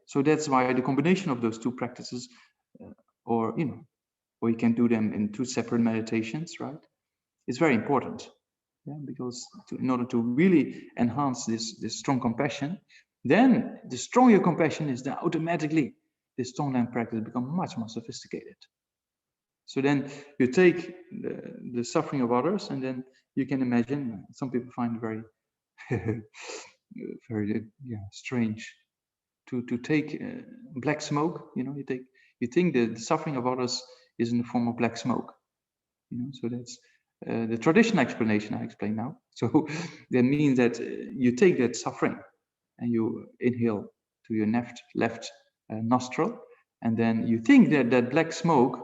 so that's why the combination of those two practices, or you can do them in two separate meditations, right? It's very important. Yeah, because in order to really enhance this strong compassion, then the stronger your compassion is, then automatically this tonglen practice becomes much more sophisticated. So then you take the suffering of others, and then you can imagine, some people find it very very strange to take black smoke. You think the suffering of others is in the form of black smoke. So that's the traditional explanation I explain now. So that means that you take that suffering and you inhale to your left nostril, and then you think that that black smoke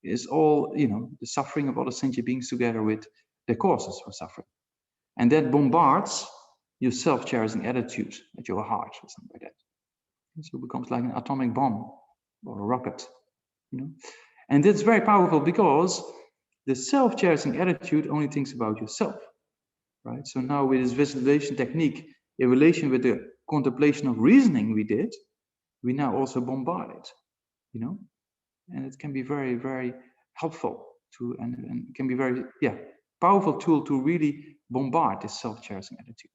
is all the suffering of other sentient beings together with the causes for suffering, and that bombards your self-cherishing attitude at your heart or something like that. And so it becomes like an atomic bomb or a rocket, and that's very powerful, because the self-cherishing attitude only thinks about yourself, right? So now with this visualization technique, in relation with the contemplation of reasoning we did, we now also bombard it, and it can be very, very helpful to, and can be very, powerful tool to really bombard this self-cherishing attitude.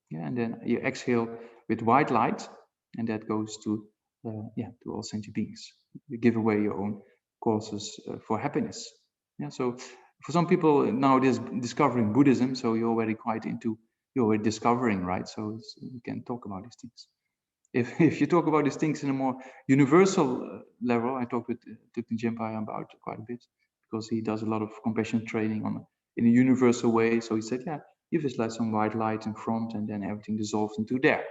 Yeah, and then you exhale with white light, and that goes to all sentient beings. You give away your own causes for happiness. Yeah, so for some people nowadays discovering Buddhism, so you're already discovering, right? So you can talk about these things. If you talk about these things in a more universal level, I talked with Thupten Jinpa about quite a bit, because he does a lot of compassion training in a universal way. So he said, you visualize some white light in front, and then everything dissolves into there.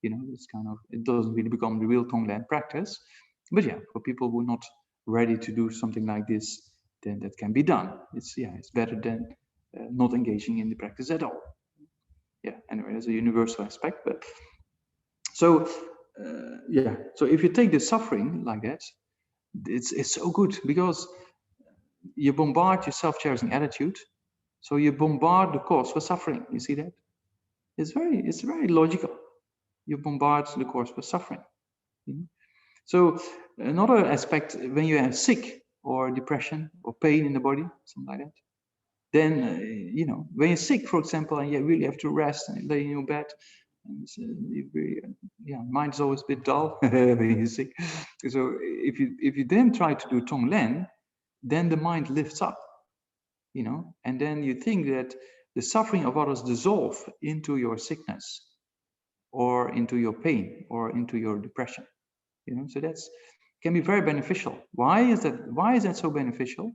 It's kind of, it doesn't really become the real tonglen practice, but for people who are not ready to do something like this, then that can be done. It's better than not engaging in the practice at all. Anyway, there's a universal aspect, but so so if you take the suffering like that, it's so good, because you bombard your self-cherishing attitude, so you bombard the cause for suffering. You see that? It's very logical. You bombard the cause for suffering. So another aspect, when you are sick or depression or pain in the body, something like that, then when you're sick, for example, and you really have to rest and lay in your bed, and mind is always a bit dull when you're sick. So if you then try to do tonglen, then the mind lifts up, and then you think that the suffering of others dissolve into your sickness, or into your pain, or into your depression. So that's can be very beneficial. Why is that so beneficial?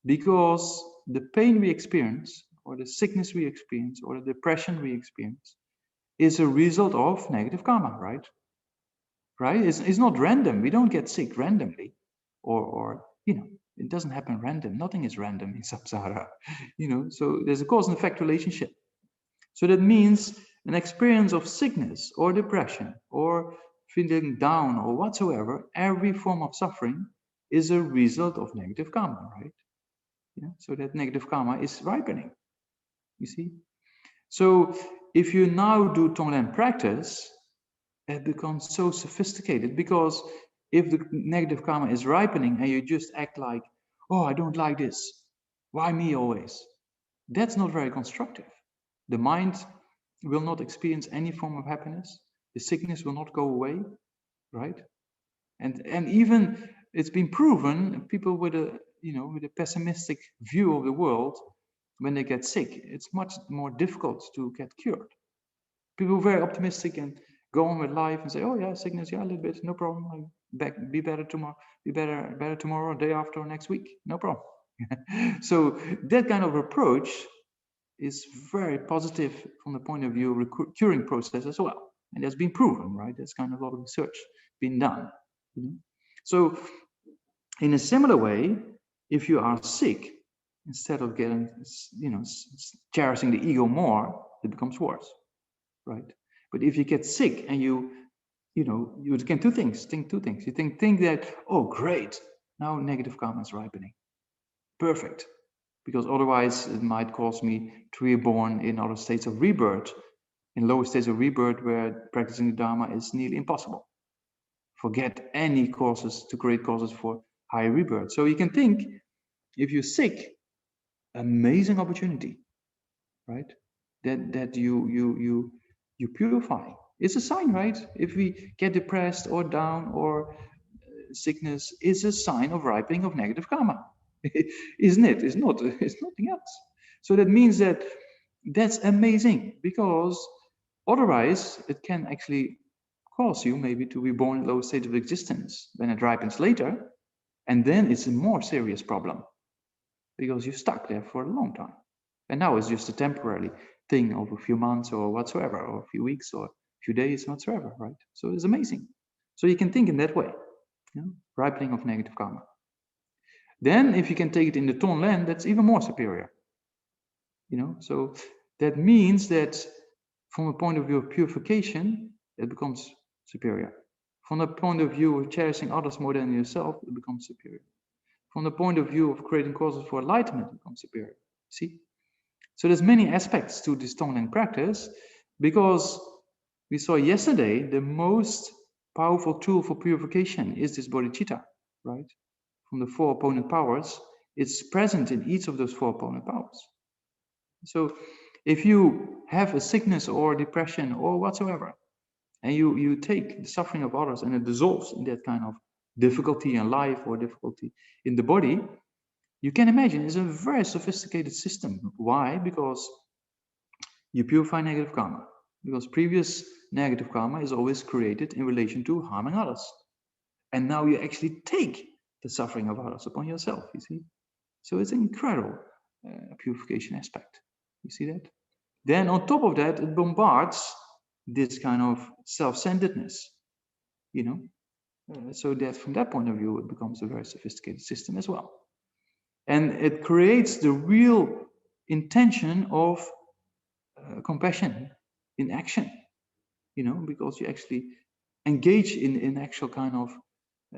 Because the pain we experience, or the sickness we experience, or the depression we experience, is a result of negative karma, right? It's not random. We don't get sick randomly, or it doesn't happen random. Nothing is random in samsara, so there's a cause and effect relationship. So that means an experience of sickness or depression or feeling down or whatsoever, every form of suffering is a result of negative karma, right? So that negative karma is ripening, you see? So if you now do tonglen practice, it becomes so sophisticated, because if the negative karma is ripening and you just act like, oh, I don't like this, why me always? That's not very constructive. The mind will not experience any form of happiness. The sickness will not go away, right? And even it's been proven, people with a with a pessimistic view of the world, when they get sick, it's much more difficult to get cured. People are very optimistic and go on with life and say, oh yeah, sickness, yeah, a little bit, no problem. I'll be better tomorrow, be better tomorrow, day after, or next week, no problem. So that kind of approach is very positive from the point of view of the curing process as well. And that's been proven, right? There's kind of a lot of research been done. So in a similar way, if you are sick, instead of getting, cherishing the ego more, it becomes worse, right? But if you get sick and you can think two things. You think that, oh, great, now negative karma is ripening. Perfect. Because otherwise it might cause me to be born in other states of rebirth, in lower states of rebirth where practicing the Dharma is nearly impossible. Forget any causes to create causes for higher rebirth. So you can think, if you're sick, amazing opportunity, right? That you purify. It's a sign, right? If we get depressed or down or sickness, is a sign of ripening of negative karma. Isn't it? It's not. It's nothing else. So that means that that's amazing, because otherwise it can actually cause you maybe to be born in low state of existence when it ripens later, and then it's a more serious problem because you're stuck there for a long time. And now it's just a temporary thing of a few months or whatsoever, or a few weeks or a few days whatsoever, right? So it's amazing. So you can think in that way, ripening of negative karma. Then if you can take it in the Tonglen, that's even more superior. So that means that from a point of view of purification, it becomes superior. From the point of view of cherishing others more than yourself, it becomes superior. From the point of view of creating causes for enlightenment, it becomes superior. See? So there's many aspects to this Tonglen practice, because we saw yesterday the most powerful tool for purification is this bodhicitta, right? From the 4 opponent powers, it's present in each of those 4 opponent powers. So if you have a sickness or depression or whatsoever, and you take the suffering of others and it dissolves in that kind of difficulty in life or difficulty in the body, you can imagine it's a very sophisticated system. Why? Because you purify negative karma. Because previous negative karma is always created in relation to harming others. And now you actually take the suffering of others upon yourself, you see? So it's an incredible purification aspect. You see that? Then on top of that, it bombards this kind of self-centeredness, so that from that point of view, it becomes a very sophisticated system as well. And it creates the real intention of compassion in action, because you actually engage in actual kind of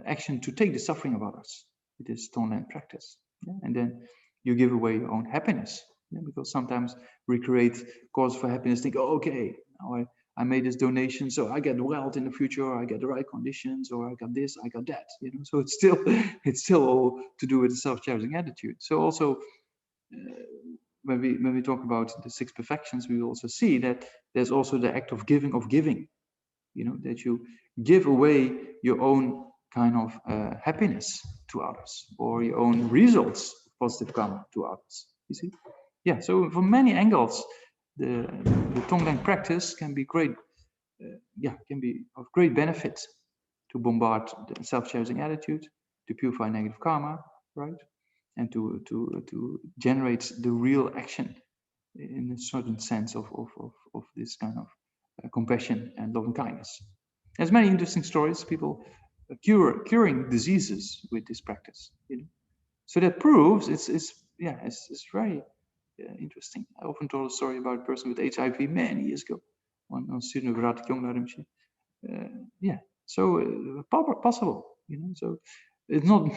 action to take the suffering of others. It is Tonglen practice. And then you give away your own happiness. Because sometimes we create cause for happiness, think, oh, okay, now I made this donation, so I get wealth in the future, or I get the right conditions, or I got this, I got that. So it's still all to do with the self-cherishing attitude. So also when we talk about the 6 perfections, we also see that there's also the act of giving, that you give away your own kind of happiness to others, or your own results of positive karma to others. You see? Yeah, so from many angles, the Tonglen practice can be great, can be of great benefit to bombard the self-cherishing attitude, to purify negative karma, right? And to generate the real action in a certain sense of this kind of compassion and loving kindness. There's many interesting stories, people curing diseases with this practice. So that proves it's very interesting. I often told a story about a person with HIV many years ago. One student of Raad Kyung. So possible, So it's not.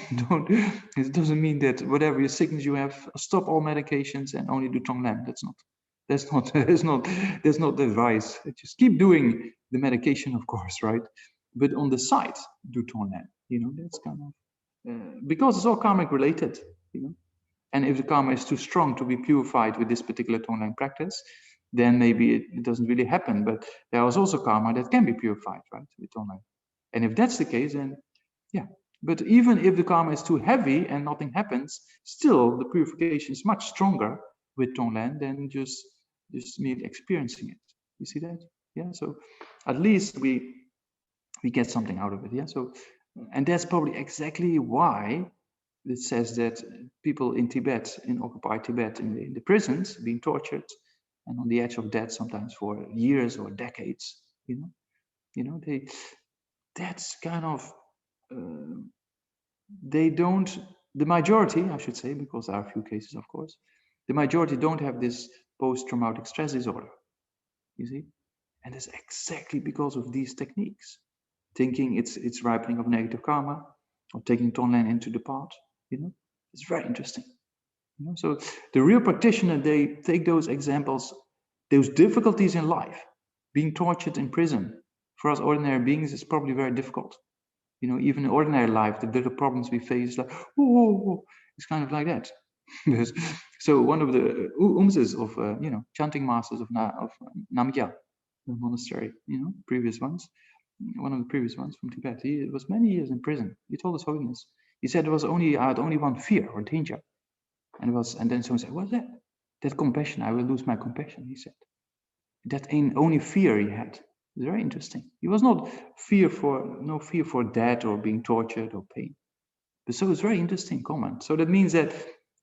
It doesn't mean that whatever your sickness you have, stop all medications and only do Tonglen. That's not the advice. Just keep doing the medication, of course, right? But on the side, do Tonglen. That's kind of because it's all karmic related. And if the karma is too strong to be purified with this particular Tonglen practice, then maybe it doesn't really happen. But there is also karma that can be purified, right, with Tonglen. And if that's the case, then yeah. But even if the karma is too heavy and nothing happens, still the purification is much stronger with Tonglen than just merely experiencing it. You see that? Yeah. So at least we get something out of it. Yeah. So, and that's probably exactly why it says that people in Tibet, in occupied Tibet, in the prisons, being tortured and on the edge of death, sometimes for years or decades. That's kind of. They don't, the majority, I should say, because there are a few cases, of course, the majority don't have this post-traumatic stress disorder, you see? And it's exactly because of these techniques. Thinking it's ripening of negative karma, or taking Tonglen into the part, it's very interesting. So the real practitioner, they take those examples, those difficulties in life, being tortured in prison, for us ordinary beings, is probably very difficult. Even in ordinary life, the little problems we face, like, oh, it's kind of like that. So one of the umses of, chanting masters of Namdak monastery, previous ones, one of the previous ones from Tibet, he was many years in prison. He told His Holiness, he said, I had only one fear or danger. And then someone said, what's that? That compassion, I will lose my compassion, he said. That ain't only fear he had. It's very interesting. He was not no fear for death or being tortured or pain. But so it's very interesting comment. So that means that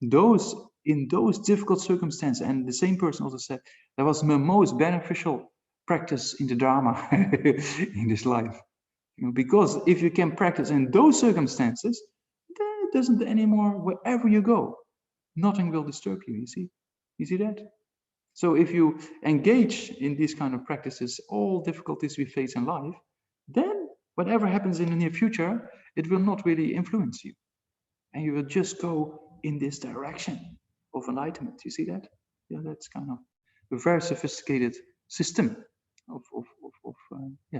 in those difficult circumstances, and the same person also said, that was my most beneficial practice in the Dharma in this life. Because if you can practice in those circumstances, then it doesn't anymore, wherever you go, nothing will disturb you, you see? You see that? So if you engage in these kind of practices, all difficulties we face in life, then whatever happens in the near future, it will not really influence you. And you will just go in this direction of enlightenment. You see that? Yeah, that's kind of a very sophisticated system of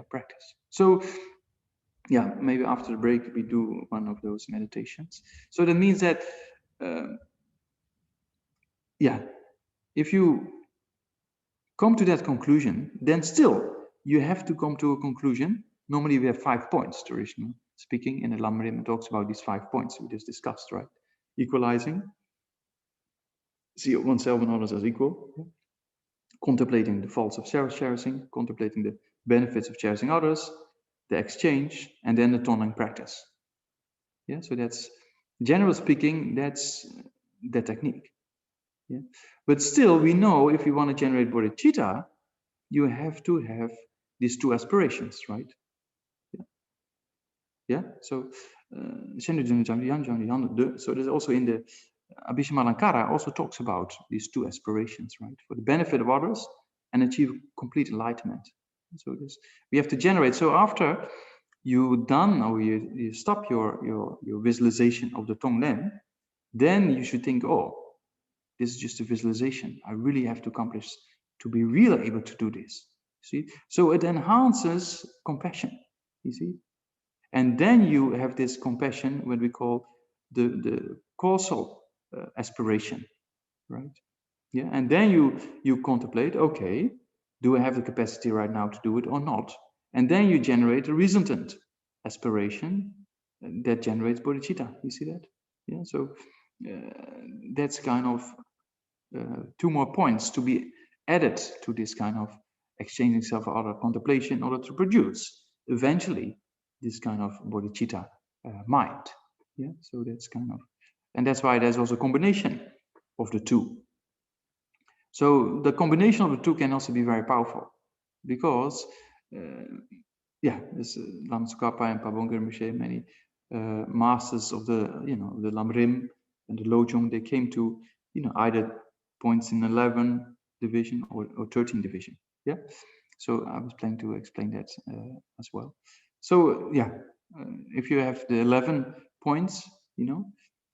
practice. So yeah, maybe after the break, we do one of those meditations. So that means that, if you come to that conclusion, then still you have to come to a conclusion. Normally we have 5 points, traditionally speaking. In the Lamrim, it talks about these 5 points we just discussed, right? Equalizing, see oneself and others as equal, contemplating the faults of self-cherishing, contemplating the benefits of cherishing others, the exchange, and then the Tonglen practice. Yeah, so that's, generally speaking, that's the technique. Yeah, but still we know if you want to generate bodhicitta, you have to have these 2 aspirations, right? Yeah. So there's also in the Abhishamalankara also talks about these 2 aspirations, right? For the benefit of others and achieve complete enlightenment. So we have to generate. So after you done, or you stop your visualization of the Tonglen, then you should think, oh, this is just a visualization. I really have to accomplish to be really able to do this. See, so it enhances compassion. You see, and then you have this compassion, what we call the causal aspiration, right? Yeah, and then you contemplate, okay, do I have the capacity right now to do it or not? And then you generate a resultant aspiration that generates bodhicitta. You see that? Yeah. So that's kind of 2 more points to be added to this kind of exchanging self for other contemplation in order to produce eventually this kind of bodhicitta mind. Yeah, so that's kind of, and that's why there's also a combination of the 2. So the combination of the 2 can also be very powerful, because there's Lama Tsongkhapa and Pabongir Rinpoche, many masters of the the Lamrim and the Lojong, they came to either points in 11 division or 13 division. Yeah, so I was planning to explain that as well. So yeah, if you have the 11 points,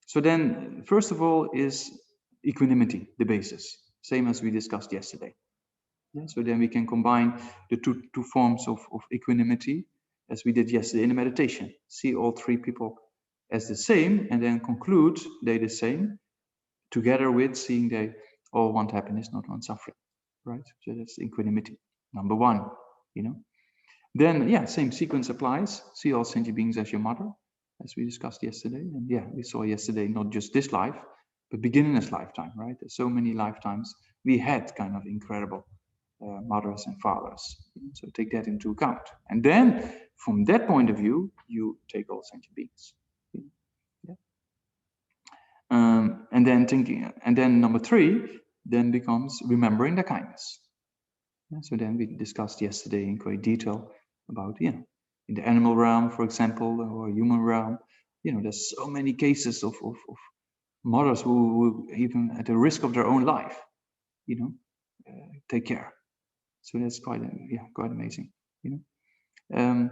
so then first of all is equanimity, the basis, same as we discussed yesterday. Yeah, so then we can combine the two forms of equanimity as we did yesterday in the meditation. See all 3 people as the same, and then conclude they the same, together with seeing they all want happiness, not want suffering. right? So that's equanimity, number 1, you know. Then, yeah, same sequence applies. See all sentient beings as your mother, as we discussed yesterday. And yeah, we saw yesterday not just this life, but beginner's lifetime, right? There's so many lifetimes we had kind of incredible mothers and fathers. So take that into account. And then, from that point of view, you take all sentient beings. Yeah. And then thinking, and then number 3 then becomes remembering the kindness. Yeah, so then we discussed yesterday in great detail about, you know, in the animal realm, for example, or human realm, you know, there's so many cases of mothers who even at the risk of their own life, you know, take care. So that's quite, quite amazing, you know.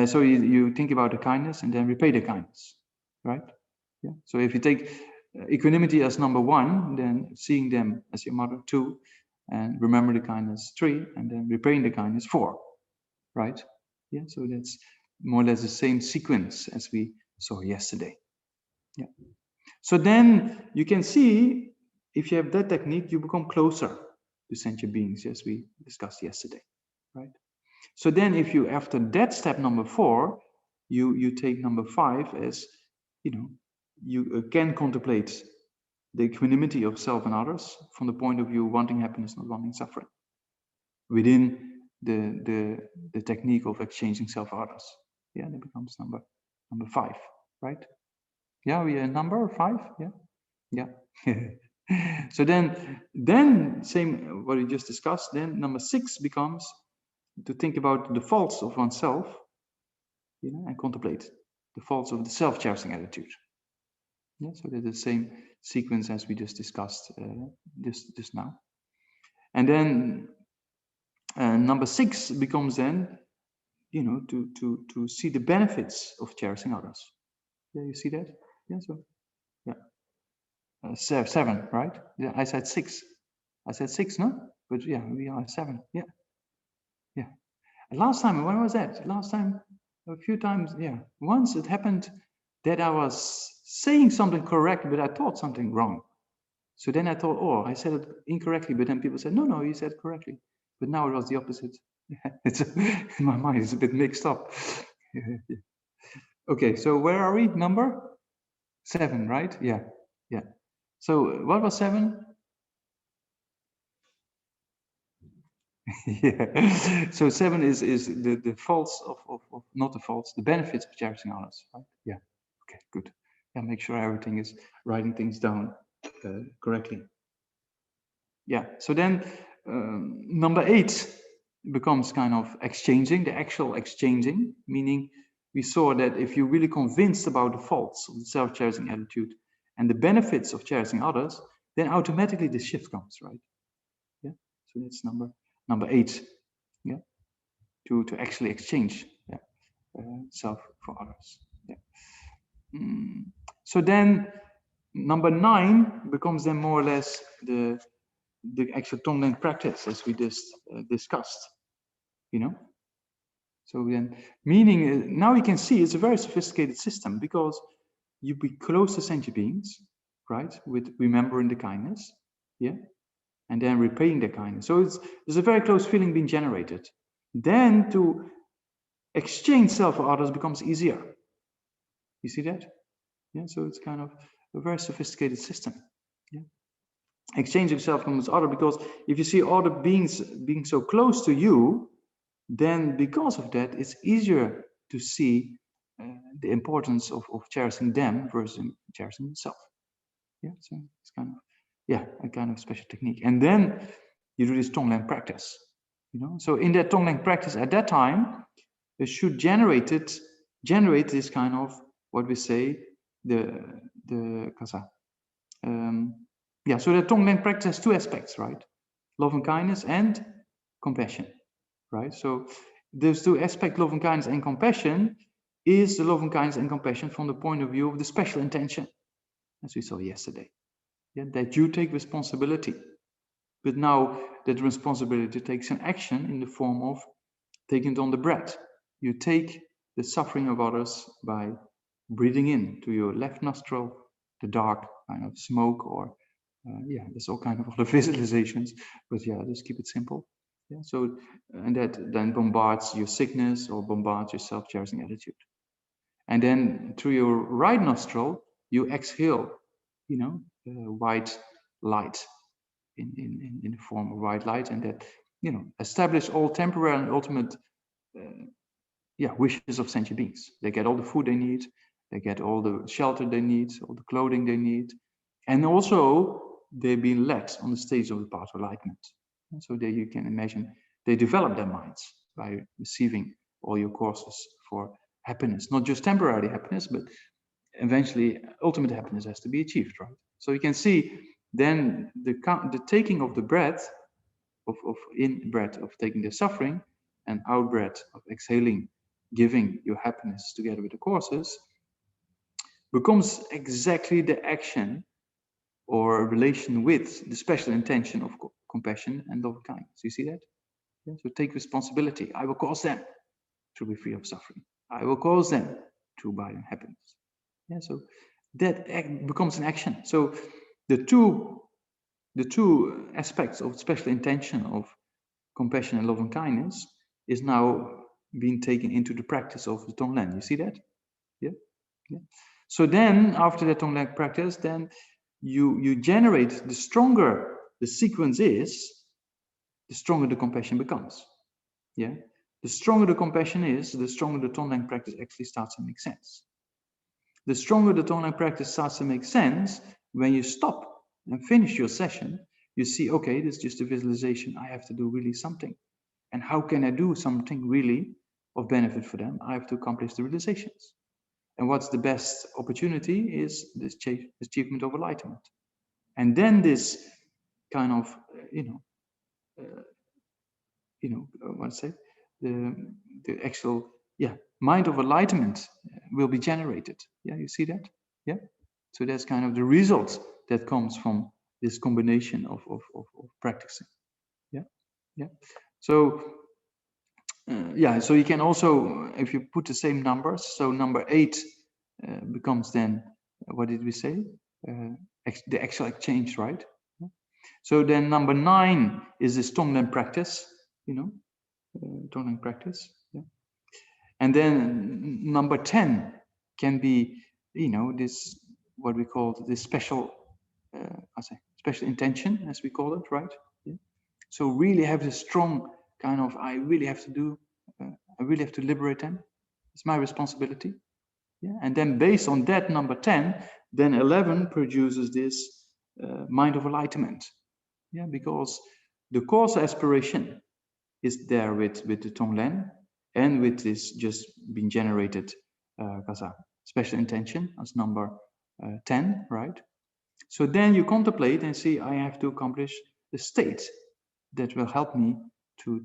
So you think about the kindness and then repay the kindness, right? Yeah. So if you take equanimity as number 1, then seeing them as your mother 2, and remember the kindness 3, and then repaying the kindness 4, right? Yeah. So that's more or less the same sequence as we saw yesterday. Yeah. So then you can see if you have that technique, you become closer to sentient beings, as we discussed yesterday, right? So then if you, after that step number 4, you take number 5 as, you know, you can contemplate the equanimity of self and others from the point of view wanting happiness, not wanting suffering, within the technique of exchanging self for others. Yeah, that becomes number 5, right? Yeah, we are number 5. Yeah. So then same what we just discussed. Then number 6 becomes to think about the faults of oneself, you know, and contemplate the faults of the self-cherishing attitude. Yeah, so that's the same sequence as we just discussed just now. And then number 6 becomes then, you know, to see the benefits of cherishing others. Yeah, you see that? Yeah, so yeah, 7, right? Yeah, I said 6. I said 6, no? But yeah, we are 7. Yeah. And last time, when was that? Last time, a few times, yeah. Once it happened that I was saying something correct, but I thought something wrong. So then I thought, oh, I said it incorrectly, but then people said, no, you said it correctly. But now it was the opposite. It's in my mind, it's a bit mixed up. Okay, so where are we? Number 7, right? Yeah. So what was 7? Yeah. So 7 is the faults of not the faults, the benefits of cherishing others, right? Yeah. Okay, good. Yeah, make sure everything is writing things down correctly. Yeah. So then number 8 becomes kind of exchanging, the actual exchanging, meaning we saw that if you're really convinced about the faults of the self-cherishing attitude and the benefits of cherishing others, then automatically the shift comes, right? Yeah. So that's number 8. Yeah. To actually exchange self for others. Yeah. So then number 9 becomes then more or less the actual tonglen practice, as we just discussed, you know. So then meaning now you can see it's a very sophisticated system, because you be close to sentient beings, right, with remembering the kindness, yeah, and then repaying the kindness. So there's a very close feeling being generated. Then to exchange self for others becomes easier. You see that? Yeah, so it's kind of a very sophisticated system. Yeah. Exchanging self becomes other, because if you see other beings being so close to you, then because of that, it's easier to see the importance of cherishing them versus cherishing yourself. Yeah, so it's kind of, a kind of special technique. And then you do this tonglen practice, you know. So in that tonglen practice at that time, it should generate this kind of what we say the kasa. So the tonglen practice has 2 aspects, right? Love and kindness and compassion, right? So those 2 aspects, love and kindness and compassion, is the love and kindness and compassion from the point of view of the special intention, as we saw yesterday. Yeah, that you take responsibility, but now that responsibility takes an action in the form of taking it on the breath. You take the suffering of others by breathing in to your left nostril the dark kind of smoke or Yeah, there's all kind of other visualizations, but yeah, just keep it simple. Yeah, so and that then bombards your sickness or bombards your self-cherishing attitude. And then through your right nostril, you exhale, white light in the form of white light, and that establish all temporary and ultimate wishes of sentient beings. They get all the food they need, they get all the shelter they need, all the clothing they need, and also they've been led on the stage of the path of enlightenment. And so there you can imagine they develop their minds by receiving all your courses for happiness, not just temporary happiness, but eventually ultimate happiness has to be achieved, right? So you can see then the taking of the breath of in breath of taking the suffering, and out breath of exhaling, giving your happiness together with the courses, becomes exactly the action or relation with the special intention of compassion and love kindness. You see that? Yeah? So take responsibility. I will cause them to be free of suffering. I will cause them to abide in happiness. Yeah, so that becomes an action. So the two aspects of special intention of compassion and love and kindness is now being taken into the practice of the Tonglen. You see that? Yeah. Yeah. So then after the Tonglen practice, then you generate, the stronger the sequence is, the stronger the compassion becomes. Yeah. The stronger the compassion is, the stronger the Tonglen practice actually starts to make sense. The stronger the Tonglen practice starts to make sense when you stop and finish your session. You see, okay, this is just a visualization. I have to do really something. And how can I do something really of benefit for them? I have to accomplish the realizations. And what's the best opportunity is this achievement of enlightenment. And then this kind of, what's it? The actual, mind of enlightenment will be generated. Yeah, you see that? Yeah. So that's kind of the result that comes from this combination of practicing. Yeah, yeah. So so you can also, if you put the same numbers, so number 8 becomes then, what did we say? The actual exchange, right? So then number 9 is this Tonglen practice, Tonglen practice. Yeah. And then number 10 can be, this, what we call this special, special intention, as we call it, right? Yeah. So really have this strong kind of, I really have to liberate them. It's my responsibility. Yeah. And then based on that number 10, then 11 produces this mind of enlightenment. Yeah, because the causal aspiration is there with the Tonglen and with this just being generated special intention as number 10, right? So then you contemplate and see, I have to accomplish the state that will help me to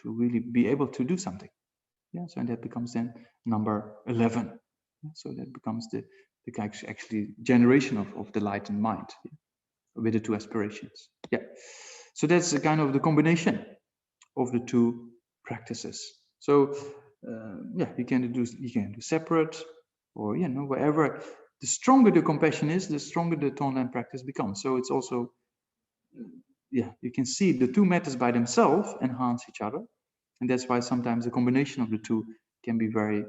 really be able to do something. Yeah, so and that becomes then number 11. So that becomes the actually generation of the light and mind, with the two aspirations. Yeah, so that's the kind of the combination of the two practices. So you can do separate, or wherever. The stronger the compassion is, the stronger the Tonglen practice becomes. So it's also you can see the two methods by themselves enhance each other, and that's why sometimes the combination of the two can be very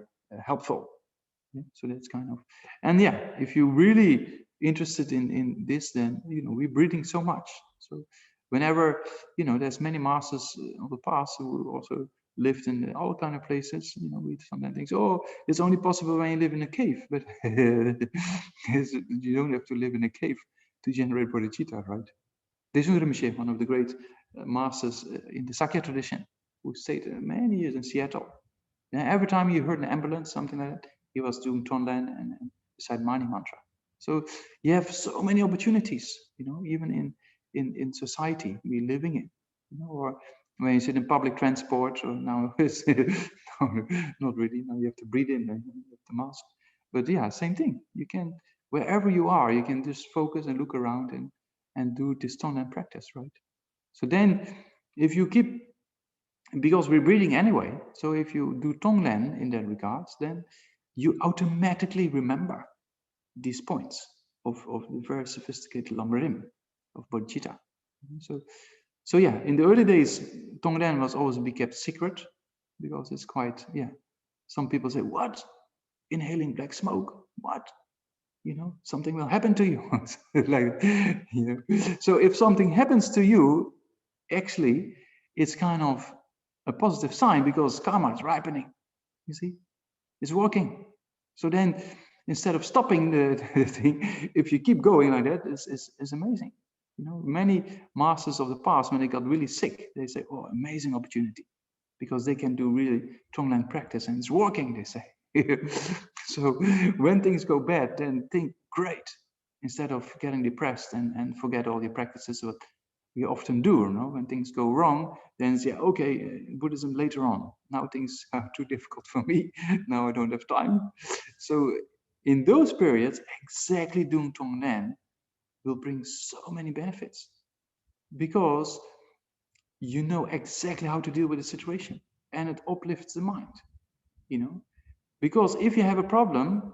helpful. Yeah? So that's kind of, and if you're really interested in this, then we're breathing so much. So whenever there's many masters of the past who also lived in all kind of places, we sometimes think, oh, it's only possible when you live in a cave, but you don't have to live in a cave to generate bodhicitta, right? Desung Rinpoche, one of the great masters in the Sakya tradition, who stayed many years in Seattle. And every time you heard an ambulance, something like that, he was doing Tonglen and beside Mani Mantra. So you have so many opportunities, even in society we're living in, or when you sit in public transport, or now it's no, not really. Now you have to breathe in and you have the mask. But same thing. You can, wherever you are, you can just focus and look around and do this Tonglen practice, right? So then, if you keep, because we're breathing anyway, so if you do Tonglen in that regards, then you automatically remember these points of the very sophisticated Lamrim. of Bodhichitta. So yeah, in the early days, Tonglen was always be kept secret because it's quite, some people say, what? Inhaling black smoke? What? Something will happen to you. Like, So if something happens to you, actually, it's kind of a positive sign because karma is ripening. You see, it's working. So then, instead of stopping the thing, if you keep going like that, it's amazing. Many masters of the past, when they got really sick, they say, "Oh, amazing opportunity," because they can do really Tonglen practice and it's working. They say. So when things go bad, then think great, instead of getting depressed and forget all your practices. What we often do, when things go wrong, then say, okay, Buddhism later on. Now things are too difficult for me. Now I don't have time. So in those periods, exactly doing Tonglen will bring so many benefits, because you know exactly how to deal with the situation, and it uplifts the mind. Because if you have a problem,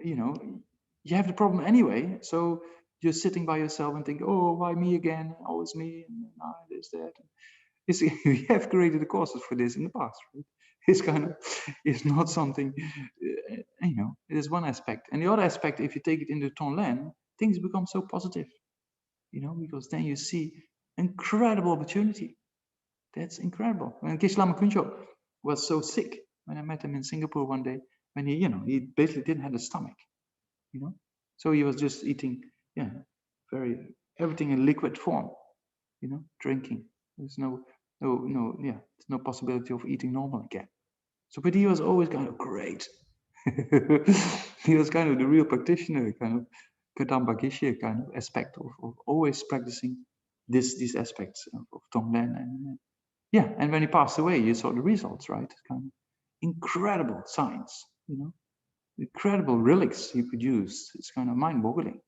you have the problem anyway. So you're sitting by yourself and think, oh, why me again? Always me, and this, that. We have created the causes for this in the past, right? It's not something, it is one aspect. And the other aspect, if you take it into Tonglen, things become so positive, because then you see incredible opportunity. That's incredible. When Geshe-la was so sick, when I met him in Singapore one day, when he basically didn't have a stomach, so he was just eating, everything in liquid form, drinking. There's no possibility of eating normal again. So, but he was always kind of great. He was kind of the real practitioner, kind of Kadamba Geshe kind of aspect of always practicing these aspects of Tonglen. And when he passed away, you saw the results, right? Kind of incredible signs, incredible relics he produced. It's kind of mind-boggling.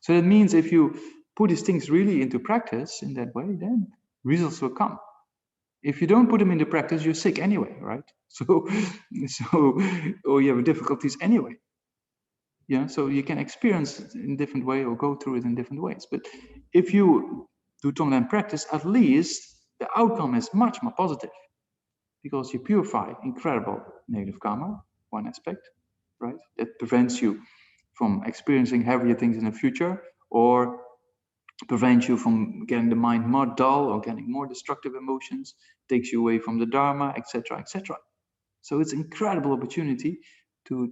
So that means if you put these things really into practice in that way, then results will come. If you don't put them into practice, you're sick anyway, right? So or you have difficulties anyway. So you can experience it in a different way or go through it in different ways. But if you do Tonglen practice, at least the outcome is much more positive, because you purify incredible negative karma, one aspect, right? That prevents you from experiencing heavier things in the future, or prevents you from getting the mind more dull or getting more destructive emotions, takes you away from the Dharma, etc., etc. So it's an incredible opportunity to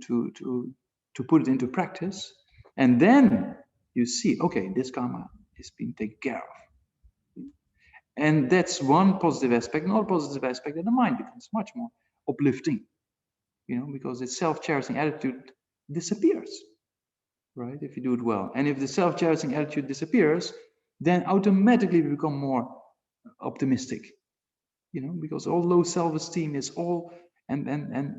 put it into practice, and then you see, okay, this karma is being taken care of. And that's one positive aspect. Another positive aspect, that the mind becomes much more uplifting, because its self-cherishing attitude disappears, right? If you do it well. And if the self-cherishing attitude disappears, then automatically we become more optimistic, because all low self-esteem is all, and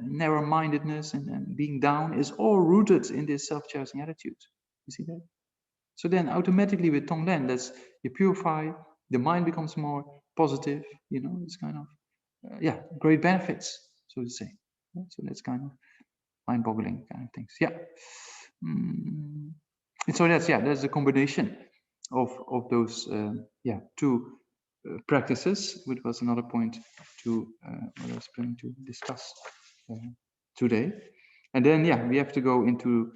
narrow-mindedness and being down is all rooted in this self-cherishing attitude. You see that? So then automatically with Tonglen, that's, you purify, the mind becomes more positive, it's kind of, great benefits, so to say. So that's kind of mind-boggling kind of things. And so that's a combination of those two practices, which was another point to what I was planning to discuss today. And then we have to go into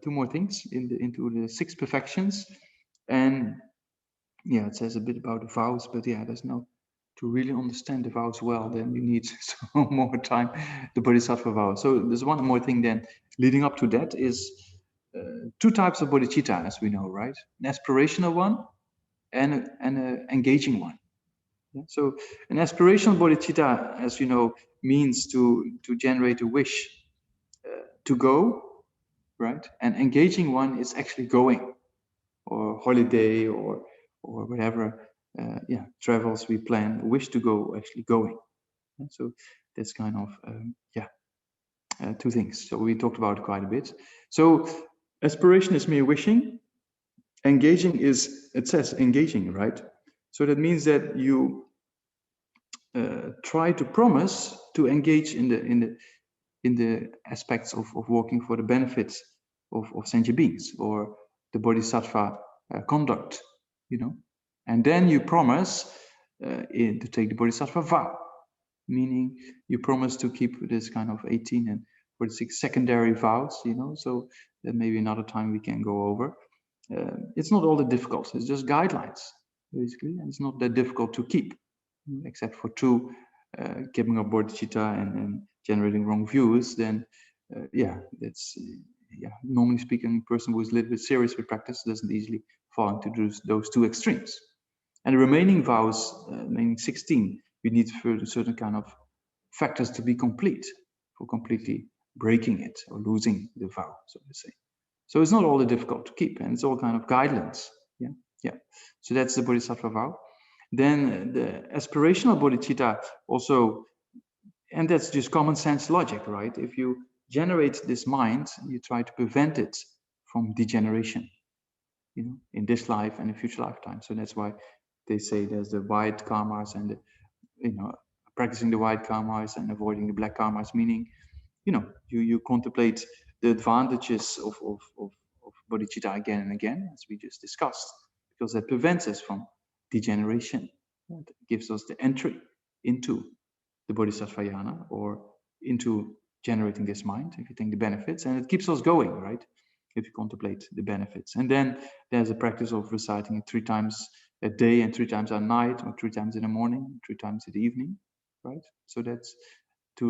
two more things into the 6 perfections. And it says a bit about the vows, but there's no, to really understand the vows well, then you need some more time, the Bodhisattva vow. So there's one more thing then leading up to that is 2 types of bodhicitta, as we know, right? An aspirational one and an engaging one. So an aspirational bodhicitta, as you know, means to generate a wish to go, right? And engaging one is actually going, or holiday, or whatever travels we plan, wish to go, actually going. So that's kind of 2 things. So we talked about it quite a bit. So aspiration is mere wishing. Engaging is, it says engaging, right? So that means that you try to promise to engage in the aspects of working for the benefits of sentient beings, or the bodhisattva conduct. And then you promise to take the Bodhisattva vow, meaning you promise to keep this kind of 18 and 46 secondary vows, so that maybe another time we can go over. It's not all that difficult. It's just guidelines, basically, and it's not that difficult to keep, except for two, keeping up bodhicitta and generating wrong views. Then, that's normally speaking, a person who is a little bit serious with practice doesn't easily fall into those two extremes. And the remaining vows, remaining 16, we need for certain kind of factors to be complete for completely breaking it or losing the vow, so to say. So it's not all that difficult to keep, and it's all kind of guidelines. So that's the Bodhisattva vow. Then the aspirational bodhicitta also, and that's just common sense logic, right? If you generate this mind, you try to prevent it from degeneration, in this life and in future lifetime. So that's why they say there's the white karmas and practicing the white karmas and avoiding the black karmas, meaning, you contemplate the advantages of bodhicitta again and again, as we just discussed, because that prevents us from degeneration. It gives us the entry into the bodhisattva jhana, or into generating this mind, if you think the benefits, and it keeps us going, right? If you contemplate the benefits. And then there's a practice of reciting it 3 times a day and 3 times at night, or 3 times in the morning, 3 times in the evening, right? So that's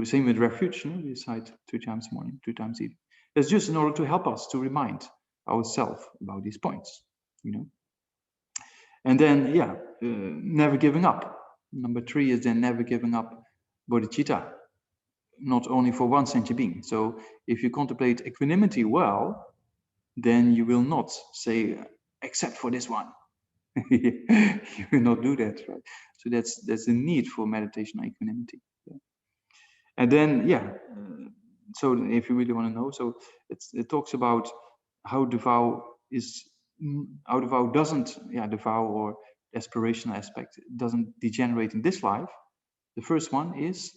same with refuge, we recite 3 times morning, 3 times evening. That's just in order to help us to remind ourselves about these points, And then, never giving up. Number 3 is then never giving up bodhicitta, not only for one sentient being. So if you contemplate equanimity well, then you will not say, except for this one. You will not do that, right? So that's the need for meditation on equanimity. And then, so if you really want to know, so it talks about how the vow doesn't, the vow or aspirational aspect doesn't degenerate in this life. The first one is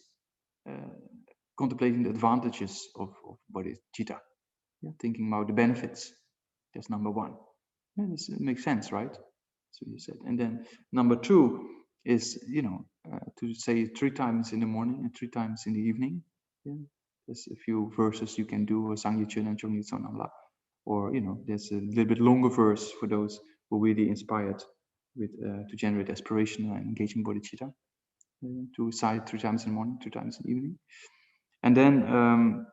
contemplating the advantages of bodhicitta, thinking about the benefits. That's number 1. This makes sense, right? So you said. And then number 2 is, to say 3 times in the morning and 3 times in the evening. There's a few verses you can do, Sangye-chön and Chongyitson Namla. Or, there's a little bit longer verse for those who are really inspired with to generate aspiration and engaging bodhicitta. To recite 3 times in the morning, 3 times in the evening. And then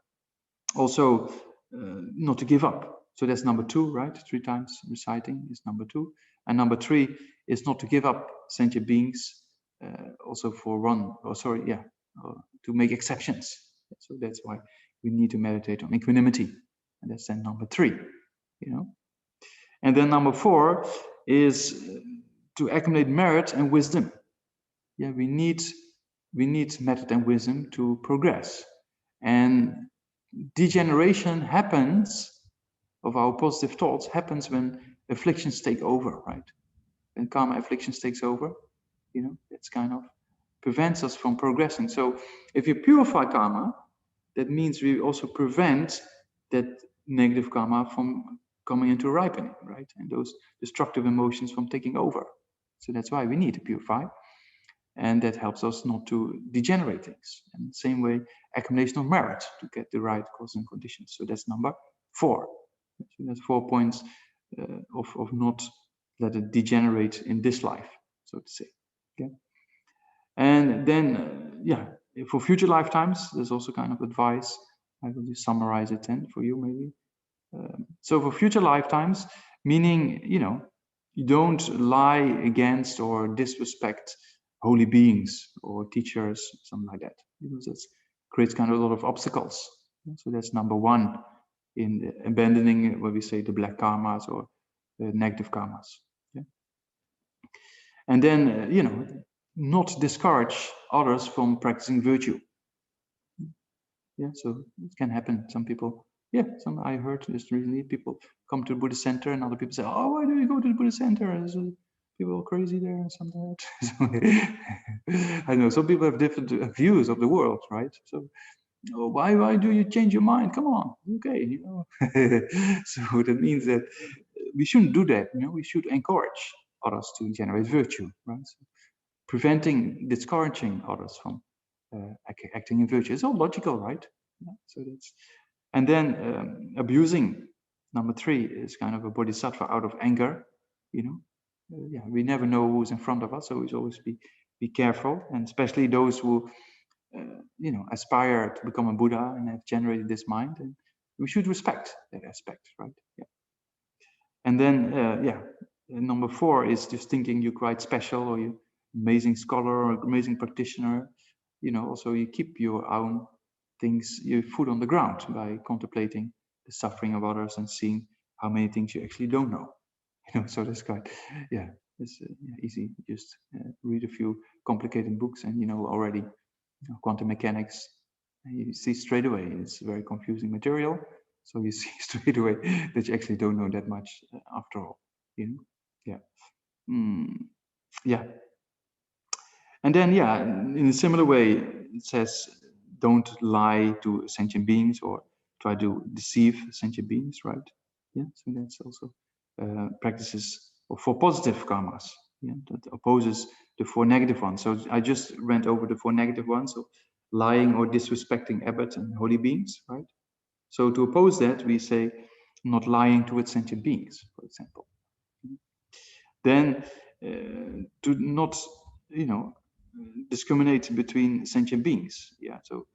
also not to give up. So that's number 2, right? 3 times reciting is number 2. And number 3 is not to give up sentient beings, also for to make exceptions. So that's why we need to meditate on equanimity. And that's then number 3, And then number 4 is to accumulate merit and wisdom. We need merit and wisdom to progress. And degeneration happens of our positive thoughts happens when afflictions take over, right? When karma afflictions takes over, it's kind of prevents us from progressing. So if you purify karma, that means we also prevent that negative karma from coming into ripening, right? And those destructive emotions from taking over. So that's why we need to purify. And that helps us not to degenerate things. And same way, accumulation of merit to get the right cause and conditions. So that's number 4. So that's 4 points of not let it degenerate in this life, so to say. Okay. And then, for future lifetimes, there's also kind of advice. I will just summarize it then for you, maybe. So for future lifetimes, meaning, you don't lie against or disrespect holy beings or teachers, something like that, because that creates kind of a lot of obstacles. So that's number 1 in abandoning what we say the black karmas or the negative karmas. And then, not discourage others from practicing virtue. So it can happen. Some people, I heard just recently, people come to the Buddhist center and other people say, oh, why do you go to the Buddhist center? People are crazy there and something like that. I know some people have different views of the world, right? So why do you change your mind? Come on, okay, So that means that we shouldn't do that. We should encourage. others to generate virtue, right? So preventing, discouraging others from acting in virtue. It's all logical, right? Yeah, so that's, and then abusing, number 3, is kind of a bodhisattva out of anger, you know. Yeah, we never know who's in front of us, so we always be careful, and especially those who you know, aspire to become a Buddha and have generated this mind, and we should respect that aspect, right? Yeah. And then yeah, number 4 is just thinking you're quite special, or you're amazing scholar or amazing practitioner. You know, also you keep your own things, your foot on the ground by contemplating the suffering of others and seeing how many things you actually don't know. You know, so that's quite, yeah, it's easy. Just read a few complicated books and you know already, you know, quantum mechanics. And you see straight away it's very confusing material. So you see straight away that you actually don't know that much after all. You know, yeah, yeah. And then, yeah, in a similar way, it says, don't lie to sentient beings or try to deceive sentient beings, right? Yeah, so that's also practices for positive karmas, yeah, that opposes the 4 negative ones. So I just went over the 4 negative ones, so lying or disrespecting abbots and holy beings, right? So to oppose that, we say not lying towards sentient beings, for example. Then to not, you know, discriminate between sentient beings. Yeah, so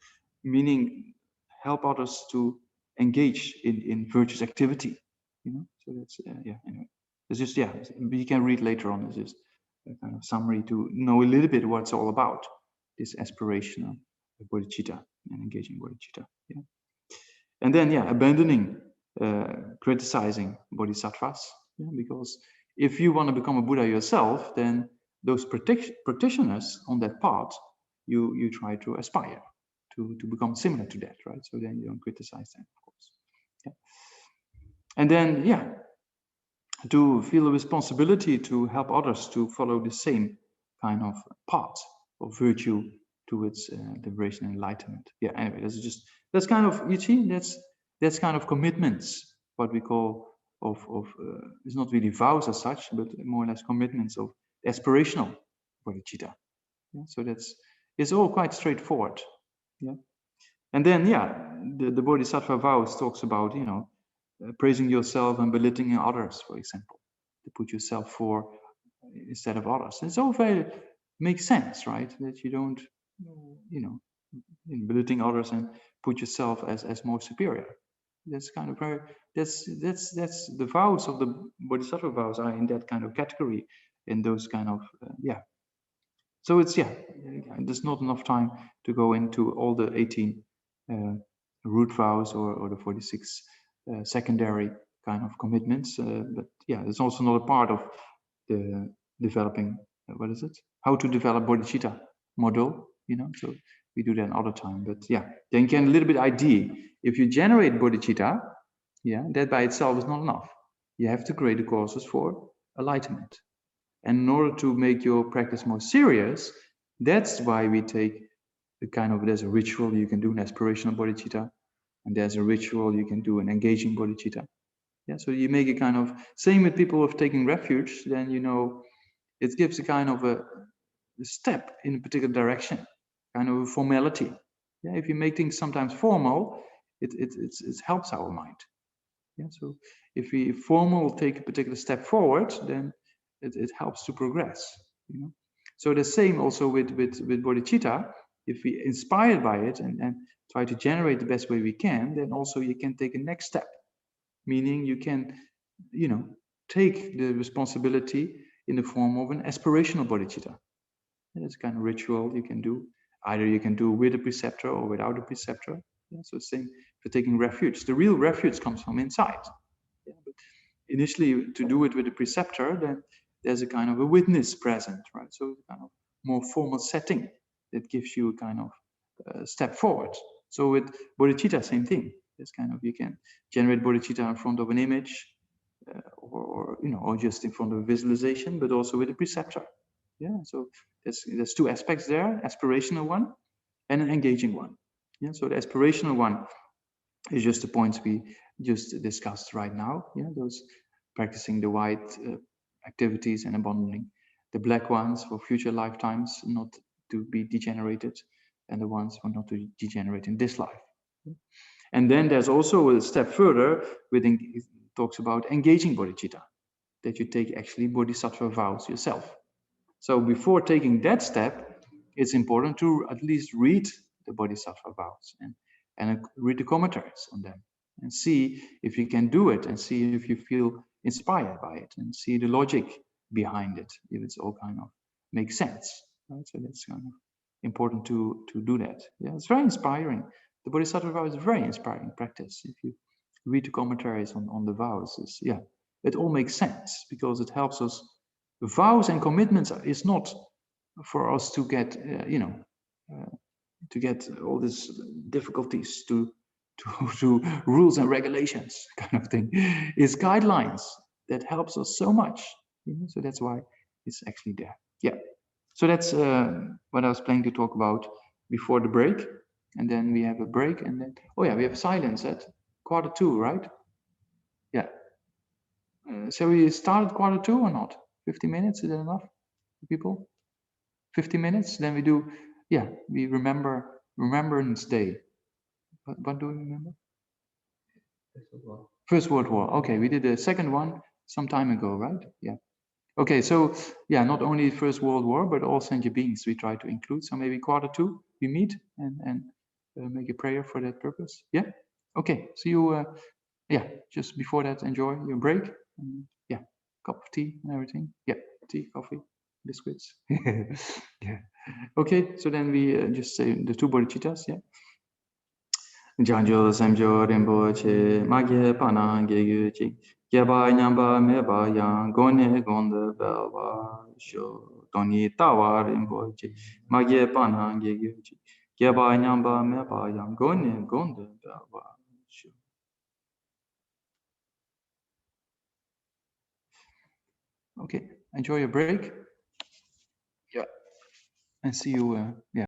meaning help others to engage in virtuous activity. You know, so that's yeah. Anyway, it's just, yeah. You can read later on. It's just a kind of summary to know a little bit what it's all about. This aspirational bodhicitta and engaging bodhicitta. Yeah, and then, yeah, abandoning criticizing bodhisattvas. Yeah, because if you want to become a Buddha yourself, then those practitioners on that path, you try to aspire to become similar to that, right? So then you don't criticize them, of course. Yeah. And then, yeah, to feel a responsibility to help others to follow the same kind of path of virtue towards liberation and enlightenment. Yeah, anyway, that's kind of, you see, that's kind of commitments, what we call it's not really vows as such, but more or less commitments of aspirational bodhicitta. Yeah, so it's all quite straightforward. Yeah, and then, yeah, the bodhisattva vows talks about, you know, praising yourself and belittling others, for example, to put yourself for instead of others. It's all very makes sense, right? That you don't, you know, belittling others and put yourself as more superior. That's kind of very, that's the vows of the bodhisattva vows are in that kind of category, in those kind of yeah. So it's, yeah, there's not enough time to go into all the 18 root vows or the 46 secondary kind of commitments, but yeah, it's also not a part of the developing what is it, how to develop bodhicitta model, you know. So we do that another time, but yeah, then you can a little bit idea, if you generate bodhicitta, yeah, that by itself is not enough. You have to create the causes for enlightenment. And in order to make your practice more serious, that's why we take the kind of, there's a ritual you can do an aspirational bodhicitta, and there's a ritual you can do an engaging bodhicitta. Yeah, so you make a kind of, same with people of taking refuge, then, you know, it gives a kind of a step in a particular direction, kind of a formality. Yeah, if you make things sometimes formal, it helps our mind. Yeah, so if we formal take a particular step forward, then it helps to progress. You know, so the same also with bodhicitta. If we inspired by it and try to generate the best way we can, then also you can take a next step, meaning you can, you know, take the responsibility in the form of an aspirational bodhicitta. And it's a kind of ritual you can do. Either you can do with a preceptor or without a preceptor. Yeah, so same for taking refuge. The real refuge comes from inside. Yeah, but initially, to do it with a preceptor, then there's a kind of a witness present, right? So kind of more formal setting that gives you a kind of step forward. So with bodhicitta, same thing. It's kind of, you can generate bodhicitta in front of an image, or you know, or just in front of a visualization, but also with a preceptor. Yeah, so there's 2 aspects there: aspirational one and an engaging one. Yeah, so the aspirational one is just the points we just discussed right now. Yeah, those practicing the white activities and abandoning the black ones for future lifetimes, not to be degenerated, and the ones for not to degenerate in this life. And then there's also a step further, within it talks about engaging bodhicitta, that you take actually bodhisattva vows yourself. So before taking that step, it's important to at least read the bodhisattva vows and read the commentaries on them and see if you can do it and see if you feel inspired by it and see the logic behind it, if it's all kind of makes sense. Right? So that's kind of important to do that. Yeah, it's very inspiring. The bodhisattva vow is a very inspiring practice. If you read the commentaries on the vows, it all makes sense because it helps us. Vows and commitments is not for us to get, to get all these difficulties to rules and regulations kind of thing. It's guidelines that helps us so much. So that's why it's actually there. Yeah. So that's what I was planning to talk about before the break. And then we have a break and then, we have silence at 1:45, right? Yeah. So we started 1:45 or not? 50 minutes, is that enough for people? 50 minutes, then we do, we remember Remembrance Day. What do we remember? First World War. Okay, we did the second one some time ago, right? Yeah. Okay, so not only First World War, but all sentient beings we try to include. So maybe 1:45 we meet and make a prayer for that purpose. Yeah. Okay. See you. Just before that, enjoy your break. And, cup of tea and everything. Yeah, tea, coffee, biscuits. Yeah. Okay. So then we just say the two bodhicittas. Yeah. Janjo Samjo Rinpoche Magye Pana Gegyuchi Gyaba Nyamba Meba Yang Gone Gonda Belva Sho Toni Tawa Rinpoche Magye Pana Gegyuchi Gyaba Nyamba Meba Yang Gone Gonda Belva Sho. Okay, enjoy your break. Yeah. And see you